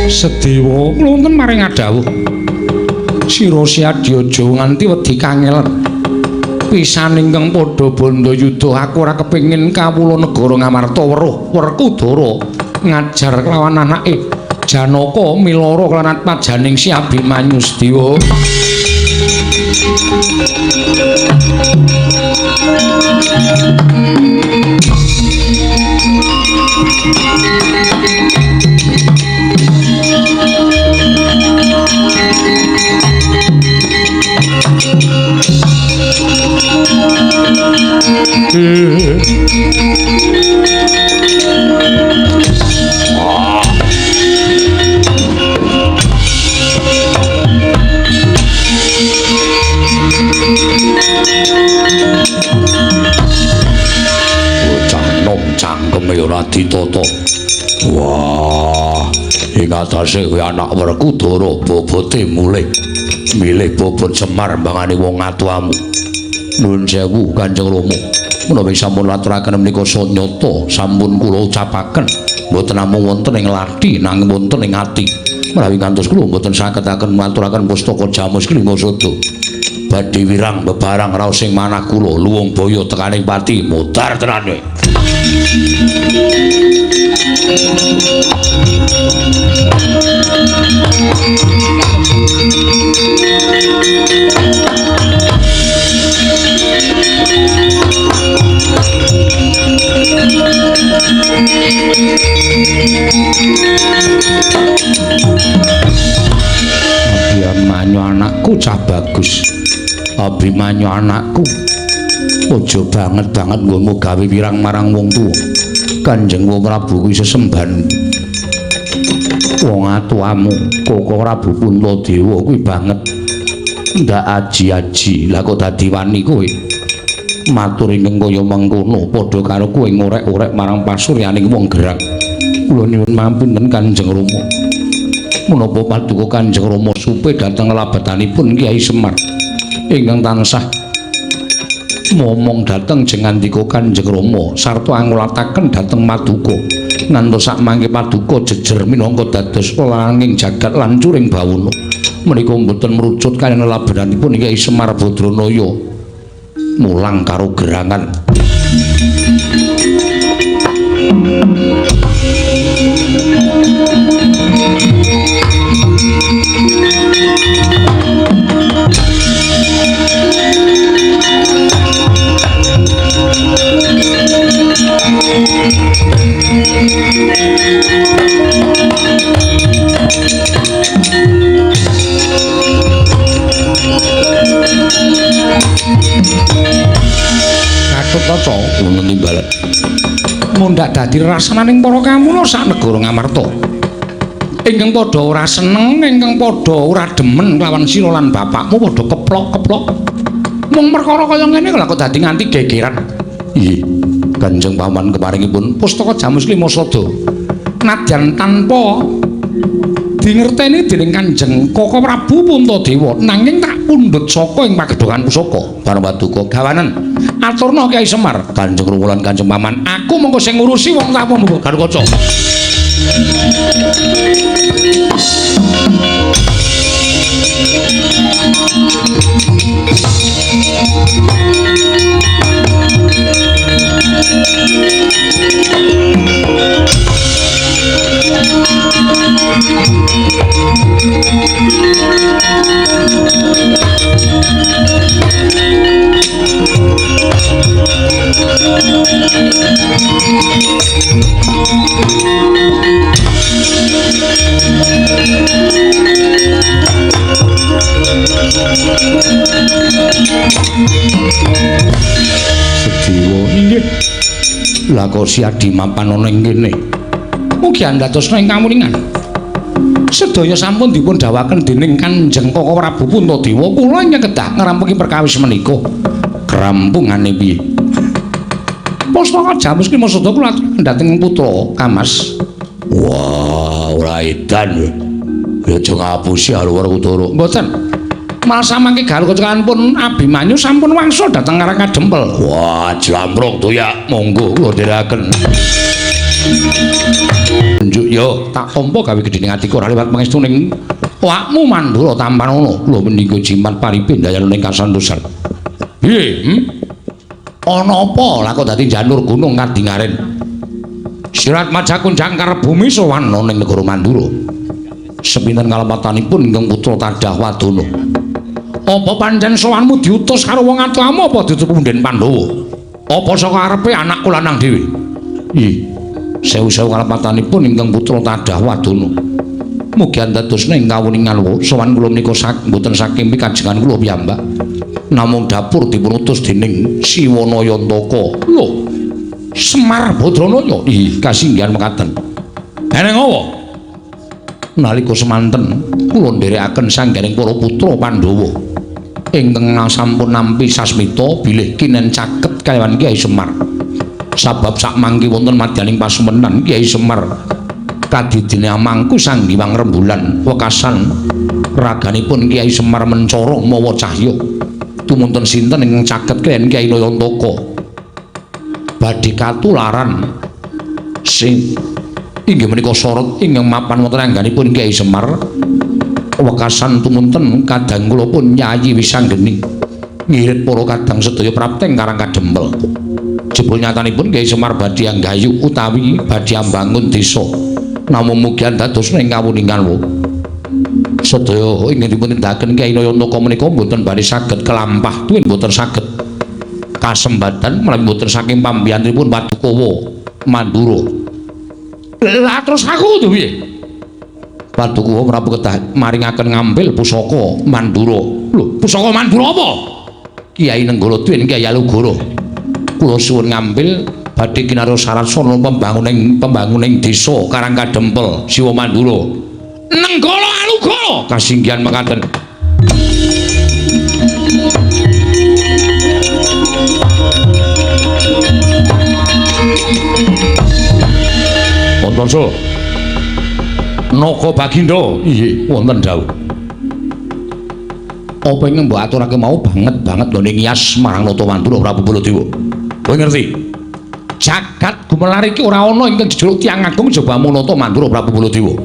Sedewa kula wonten maring adhawuh sira Siadyaja nganti wedi kangelan pisan ingkang padha bandha yuda aku ora kepengin kawula negara Ngamarta weruh Werkudara ngajar kelawan anake Janaka milara kelan pajaning Si Abimanyu Sedewa jenenge ora ditata. Wah, ing atase kuwi anak Werkudara bobote mulih milih bobot Semar mbangane wong atuamu. Nuwun sewu Kanjeng Rama. Menawi sampun laturaken menika sanyata sampun kula ucapaken mboten namung wonten ing lathi nanging wonten ing ati. Menawi kantos kula mboten sagetaken maturaken pustaka Jamus Klima Sada. Badhe wirang bebarang raos sing manah kula luwung baya tekaning pati mutar tenane. Abimanyu anakku cah bagus. Abimanyu anakku aja banget-banget nggonmu gawe wirang marang wong tuwa. Kanjeng Wong Prabu kuwi sesembahan wong atuamu Koko Prabu Puntadewa kuwi banget ndak aji-aji. Lah kok dadi wani kowe matur ingkang kaya mengkono padha karo kowe ngorek-orek marang pasuryaning wong gerang. Kula nyuwun mampunten Kanjeng Rama. Menapa paduka Kanjeng Rama supe dhateng labatanipun Kyai Semar ingkang tansah momong dhateng jengandika Kanjeng Rama sarta angulataken dhateng Paduka ngantos sak mangke Paduka jejer minangka dados langing jagat lancuring bawana menika mboten merucut kaliyan labanipun Kyai Semar Badranaya mulang karo gerangan. Katut-kaca wonten timbalan mundhak dadi rasananing para kamula sak negara Ngamarta ingkang padha ora seneng ingkang padha ora demen lawan sira lan bapakmu padha keplok-keplok mung perkara kaya ngene lho kok dadi nganti gegeran. Nggih Kanjeng Paman keparingipun pustaka Jamus Klima Sada nadyan tanpa dingerteni dening Kanjeng Koko Prabu Puntadewa nanging tak pundhut saka ing pagedhongan pusaka bareng Paduka gawanen aturna Kyai Semar. Kanjeng Rama lan Kanjeng Paman aku mengko sing ngurusi wong tak apa mengko Garukaca. Sedewa inggih. Lah kok si Adi mapan ana ing kene. Mugi andhatosna ing kamuningan. Sedaya sampun dipun dawuhaken dening Kanjeng Koko Prabu Puntadewa kula nyekedah ngrampungi perkawis menika. Krampungane piye? Pustaka Jamus Klima Sada kula dhateng putra Kamas. Wah, ora edan. Ya aja ngapusi karo Werkudara. Mboten. Malah samangke Garukaca pun Abimanyu sampun wangsul dhateng Karang Kadempel. Wah, jlamruk doyak monggo kula dherekaken. Njuk yo tak tampa gawe gedhening atiku ora liwat pangestuning awakmu Mandura Tampanono. Kula menika jimat paripin dayaning kasantosan. Piye? Ana apa lah kok dadi janur gunung kadingaren? Sirat Majakunjang karep bumi sowan ning negara Mandura. Sepinten kalepatanipun ingkang putra Tadah Wadana. Apa pancen sowanmu diutus karo wong atuamu apa ditutup punden Pandhawa? Apa saka arepe anakku lanang dhewe? Ih, sewu-sewu kalepatanipun ingkang putra Tadah Wadana. Mugi andadosna ing kawuningan sowan kula menika mboten saking pikajengan kula piyambak. Namung dapur dipun utus dening Siwanayantaka. Lho, Semar Badranaya. Ih, kasinggihan mekaten. Eneng apa? Nalika semanten kula nderekaken sanggaring para putra Pandhawa ingkang sampun nampi sasmita bilih kinen caket kaliyan Kyai Semar. Sabab sak mangki wonten madyaning pasumenan Kyai Semar kadidine amangku Sang Hyang Rembulan wekasan raganipun Kyai Semar Mencoro mawa cahya tumunten sinten ingkang caket kaliyan Kyai Nayantaka badhe katularan sing inggih menika sorot ingkang mapan wonten angganipun Kyai Semar wekasan tumunten kadang kula pun nyayi wisanggeni ngirit para kadang sedaya prapteng karang kadempel jebul nyatanipun Kyai Semar badhe anggayu utawi badhe ambangun desa namung mugi dados ing kawuningan sedaya ingkang dipun tindakaken Kyai Nayantaka menika boten badhe saged kelampah tuwin boten saged kasembadan menawi boten saking pambiyanipun Padukawa Mandura. Lah terus aku to piye? Padukawa Prabu kedah maringaken ngambil pusaka Mandura. Lho, pusaka Mandura apa? Kyai Nenggala Tuwin Kyai Alugara. Kula suwun ngambil badhe kinarya syarat sarana pembanguning desa Karang Kadempel Siwa Mandura. Nenggala Alugara kasinggihan mekaten. Wonten so. Naka Bagindo, inggih wonten dawuh. Apa ingkang mbok aturake mau banget lho ning Yas marang Nata Mandura Prabu Baladewa. Kowe ngerti? Jagat gumelar iki ora ana ingkang dijuluk tiyang agung jaba mung Nata Mandura Prabu Baladewa.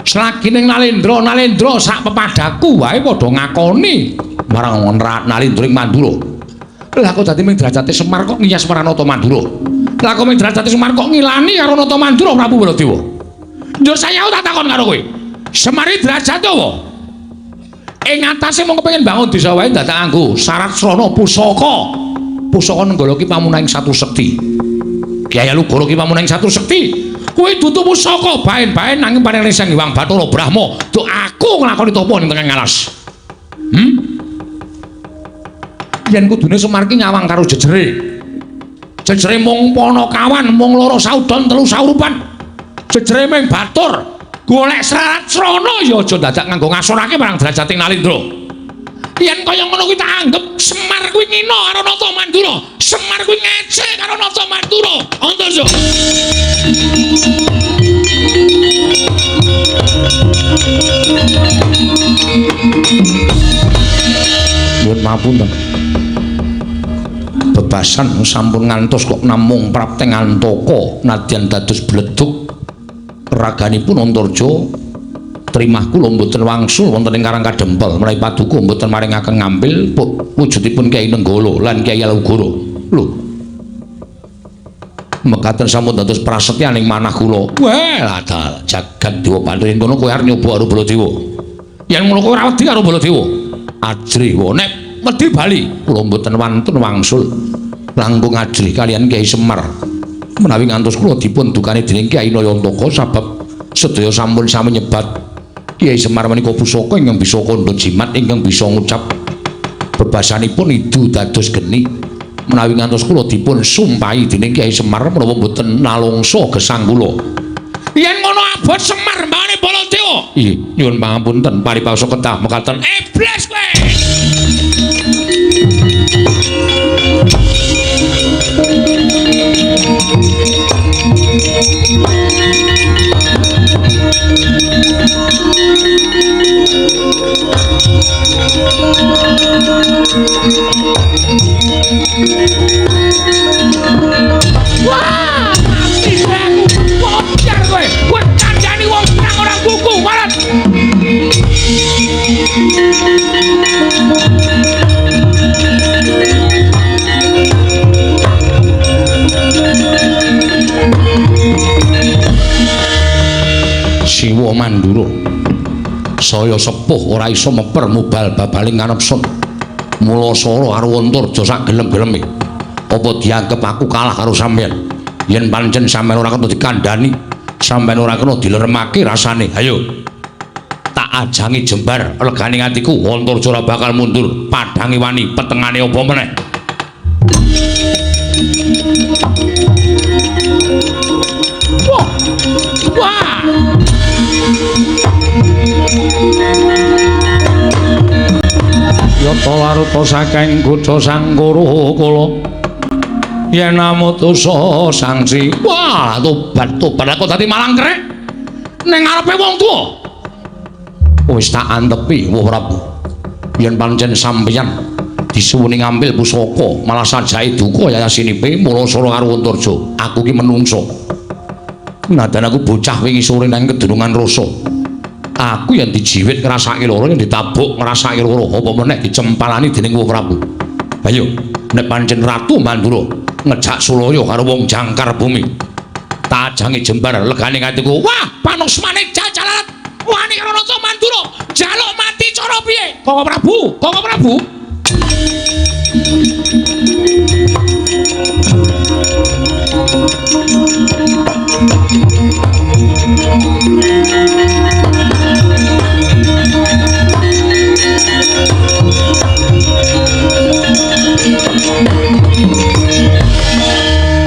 Selagi ning Nalendra sak pepadaku wae padha ngakoni marang Nalendra ing Mandura. Lah kok dadi ming derajate Semar kok ngiyas marang Nata Mandura. Lah kok ming derajate Semar kok ngilani karo Nata Mandura Prabu Baladewa. Njur saya tak takon karo kowe. Semar iki derajate apa? Ing atase mung kepengin bangun desa wae dadak nganggo syarat srana pusaka. Pusaka Nenggala ki pamunaing satu sekti. Kyai Alugara ki pamunaing satu sekti. Kowe dudu pusaka baen-baen nanging paring Sang Hyang Bathara Brahma. Duh aku nglakoni tapa ning tengah ngalas. Yen kudune Semar ki nyawang karo jejere. Jejere mung Panakawan, mung loro saudon telu saurupan. Jejere ming batur. Golek syarat srana ya aja dadak nganggo ngasorake marang derajating Nalendra. Yen kaya ngono kuwi tak anggap Semar kuwi ngina karo Nata Mandura. Semar kuwi ngece karo Nata Mandura. Antarja. Nuwun mapunten. Bebasan sampun ngantos kok namung prapteng antaka nadyan dados bledug raganipun Antarja trimah kula mboten wangsul wonten ing Karang Kadempel menawi paduka mboten maringaken ngambil wujudipun Kyai Nenggala lan Kyai Alugara. Lho. Mekaten sampun dados prasetyaning manah kula. Wah, ladal jagat dewa Pandhawa yen kono kowe arep nyoba karo Baladewa. Yen ngono kowe ora wedi karo Baladewa. Ajrih wae nek wedi bali kula mboten wantun wangsul langkung ajrih kaliyan Kyai Semar. Menawi ngantos kula dipun dukani dening Kyai Nayantaka sabab sedaya sampun sami nyebat Kyai Semar menika pusaka ingkang bisa kandha jimat ingkang bisa ngucap bebasanipun idu dados geni. Menawi ngantos kula dipun sumpahi dening Kyai Semar menawa mboten nalungsa gesang kula. Yen ngono abot Semar mbane Baladewa. Nggih, nyuwun pangapunten paripawasa kedah mekaten iblis kowe. Wah, mati aku. Bocor kowe. Kowe kandhani wong nang ora kuku, warat. Siwa Mandura saya sepuh ora iso meper mubal babaling nganepsun mula sora karo Antarja sak gelem-geleme apa dianggep aku kalah karo sampeyan yen pancen sampeyan ora kena dikandhani sampeyan ora kena dileremake rasane ayo tak ajangi jembar legane atiku Antarja ora bakal mundur padhange wani petengane apa meneh. Wah. Yata laruta saking Gudha Sangkara kala yen amutusa sangsi. Wah, tobat kok dadi malang krek. Ning ngarepe wong tuwa. Wis tak antepi, Wah Prabu. Yen pancen sampeyan disuwuni ngambil pusaka, malah sajahe duka yayasinipe mula sora karo Antarja. Aku ki menungso. Nadan aku bocah wingi sore nang kedurungan rasa. Aku yang dijiwit ngrasake lara, yang ditabuk ngrasake lara, apa meneh dicempalani dening Wah Prabu. Ayo, nek pancen Ratu Mandura ngejak Sulaya karo wong jangkar bumi. Tajange jembar legane atiku. Wah, panusmane jajalan. Wani karo Ratu Mandura, jaluk mati cara piye? Koko Prabu, Koko Prabu.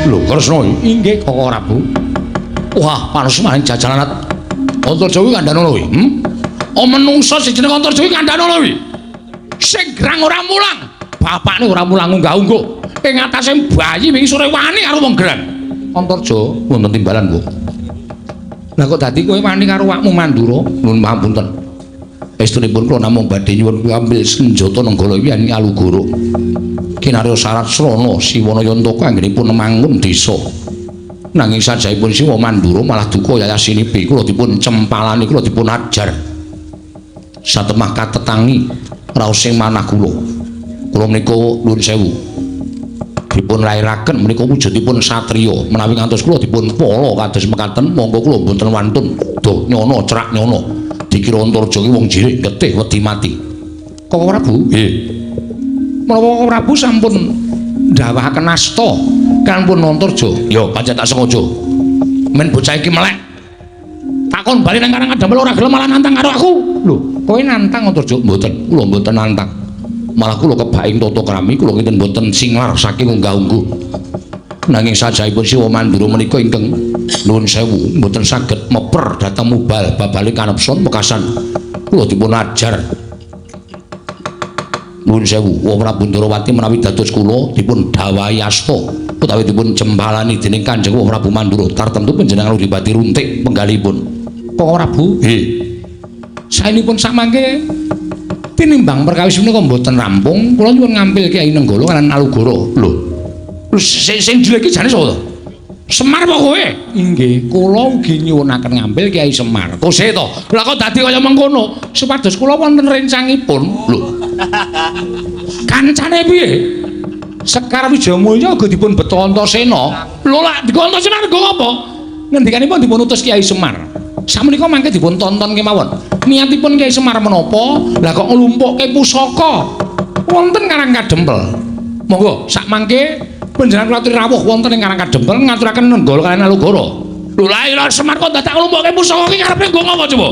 Lho, Kresna, inggih Koko Prabu. Wah, panusmane jajalan. Antarja kuwi kandhane lho. Oh menungsa sing jeneng Antarja kuwi kandhane lho. Sing grang ora mulang. Bapakne ora mulang unggah-ungguh. Ing atase bayi wingi sore wani karo wong grang. Antarja wonten timbalan, Bu. Lah kok dadi kowe wani karo wakmu Mandura? Nuwun pangapunten. Estunipun kula namung badhe nyuwun ngambil senjata nenggala Hyang Alugara. Kinarya Sarat Srana Siwana Yantaka anggenipun mangun desa. Nanging sajaipun Siwa Mandura malah duka yayasinipe kula dipun cempalani, kula dipun ajar. Satemah katetangi raos sing manah kula. Kula menika nuwun sewu. Dipun lairaken menika wujudipun satriya, menawi ngantos kula dipun pala kados mekaten, monggo kula mboten wantun do nyono cerak nyono. Dikira Antarja ki wong jirik getih wedi mati. Koko Prabu? Nggih. Menawa Koko Prabu sampun ndhawahaken asta kan pun Antarja, ya pancen tak sengaja. Men bocah iki melek. Takon bali nang Karang Kadempel ora gelem malah nantang karo aku. Lho, kowe nantang Antarja? Mboten, kula mboten nantang. Malah kula kebaing tata krami, kula kinten mboten singlar saking unggah-ungguh. Nanging sajaipun Siwa Mandura menika ingkang nuwun sewu, mboten saged meper dhateng mubal babale kanepson mekasan kula dipun ajar. Nuwun sewu, Wah Prabu Ndarawati menawi dados kula dipun dawahi asta utawi dipun jempalani dening Kanjeng Wah Prabu Mandura, tartemtu panjenengan Adipati Runtik penggalipun. Koko Prabu? Nggih. Saenipun samangke tinimbang perkawis menika mboten rampung, kula nyuwun ngambil Kyai Nenggala kalan Alugara. Lho. Sing dilek iki jane sapa to? Semar apa kowe? Inggih, kula ugi nyuwunaken ngambil Kyai Semar. Kose to. Lah kok dadi kaya mengkono? Supados kula wonten rencangipun. Lho. Kancane piye? Sekar Wijayamulya uga dipun beto Antasena. Lho lak dikon Antasena nggo apa? Ngendikanipun dipun utus Kyai Semar. Samenika mangke dipun tonton kemawon. Niatipun Kyai Semar menapa? Lah kok nglumpukke pusaka wonten Karang Kadempel. Monggo sak mangke panjenengan kula aturi rawuh wonten ing Karang Kadempel ngaturaken Nenggala kaliyan Alugara. Lho la ila Semar kok dadak nglumpukke pusaka iki karepe nggo ngopo coba?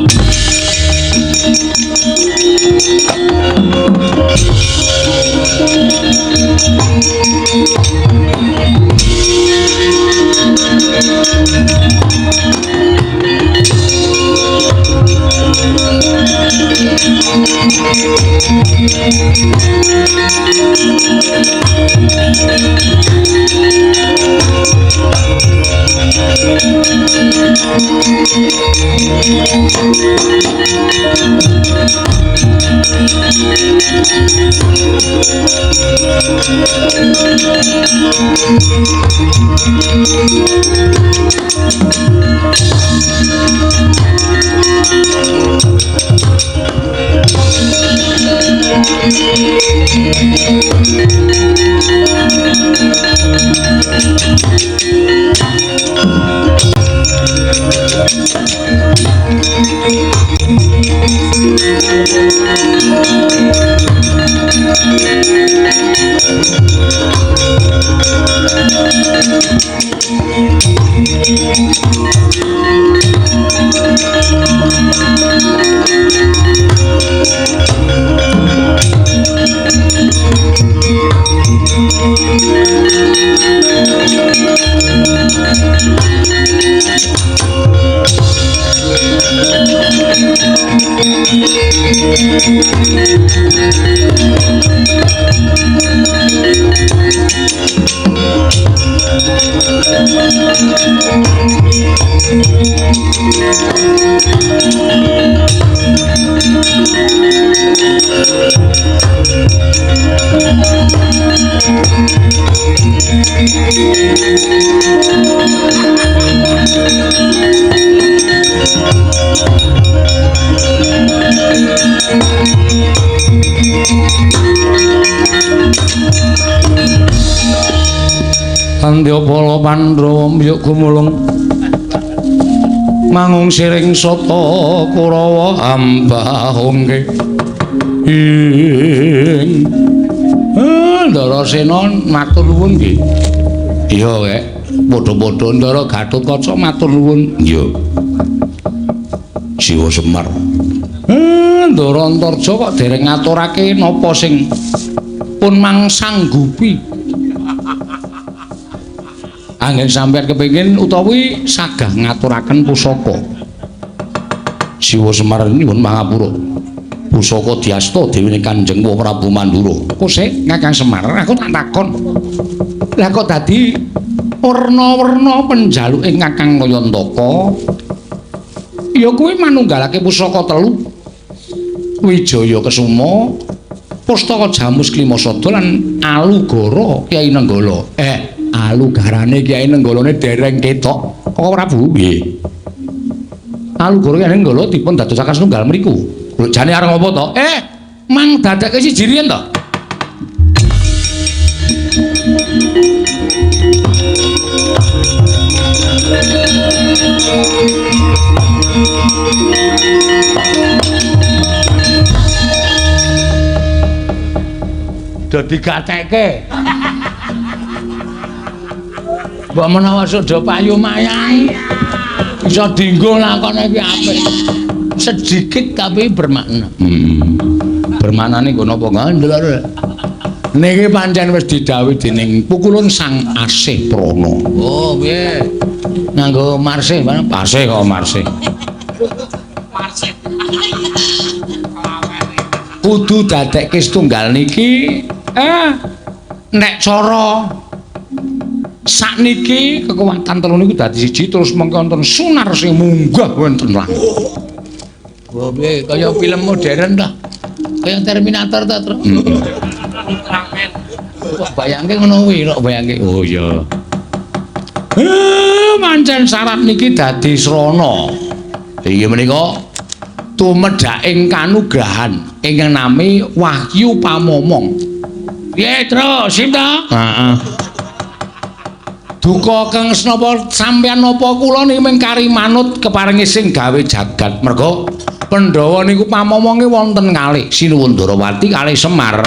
Andyapala Pandhawa mbiyuk gumulung mangung siring sata Kurawa ambahungke ing Ndarasena matur nuwun nggih. Iya kek padha-padha Ndara Gatotkaca matur nuwun. Iya. Siwa Semar. Ndara Antarja kok dereng ngaturake napa sing pun mangsanggupi. Anggen sampeyan kepengin utawi sagah ngaturaken pusaka. Siwa Semar nyuwun mangapura. Pusaka diasta dening Kanjeng Prabu Mandura. Kok sik Kakang Semar, aku tak takon. Lah kok dadi werna-werna penjaluke Kakang Kayantaka? Ya kuwi manunggalake pusaka telu. Wijaya Kesuma, Pustaka Jamus Klimasada lan Alugara Kyai Nenggala. Alugarane Kyai Nenggalane dereng ketok. Kok Prabu nggih. Alugara Kyai Nenggala dipun dadosaken setunggal mriku. Lho jane arep apa to? Mang dadekke siji riyen to? Dadi gatekke. Mbok menawa sedha payu mayang bisa dienggo lakone iki apik. Sedikit tapi bermakna. Bermaknane nggo napa ngandel. Niki pancen wis didhawuhi dening pukulun Sang Asih Prana. Oh, piye? Nganggo marsih, pasih kok marsih. Marsih. Kudu dadekke setunggal niki nek cara sakniki kekuatan telu niku dadi siji terus mengko wonten sunar sing munggah wonten langit. Oh piye kaya film modern ta. Kaya Terminator ta, Tru. Kok bayangke ngono kuwi, kok bayangke. Oh iya. Pancen syarat niki dadi srana. Inggih menika tumedhaking kanugrahan ingkang nami Wahyu Pamomong. Piye, Tru? Sip ta? Heeh. Duka kang napa sampeyan napa kula niki mengkari manut keparingi sing gawe jagat. Merga Pandhawa niku pamomonge wonten kalih Sinuwun Darawati kalih Semar.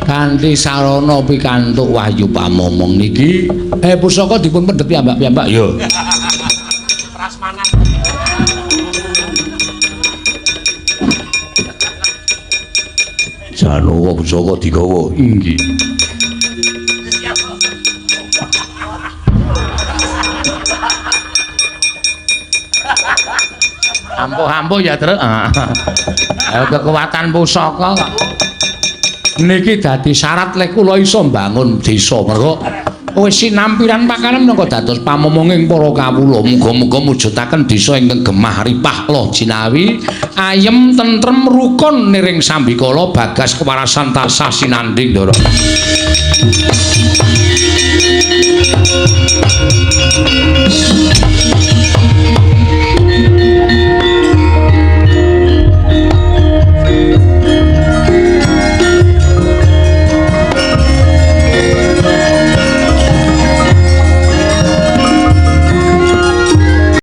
Kanthi sarana pikantuk Wahyu Pamomong niki pusaka dipun pendhet piyambak-piyambak ya. Prasmanan. Janowo pusaka digawa inggih. Ampuh-ampuh ya, Tru. Ayo kekuatan pusaka kok. Niki dadi syarat lek kula iso mbangun desa merga wis sinampiran pakanan menapa dados pamomonging para kawula. Muga-muga mujudaken desa ingkang gemah ripah loh jinawi ayem tentrem rukun niring sambikala bagas kewarasan tasah sinanding ndara.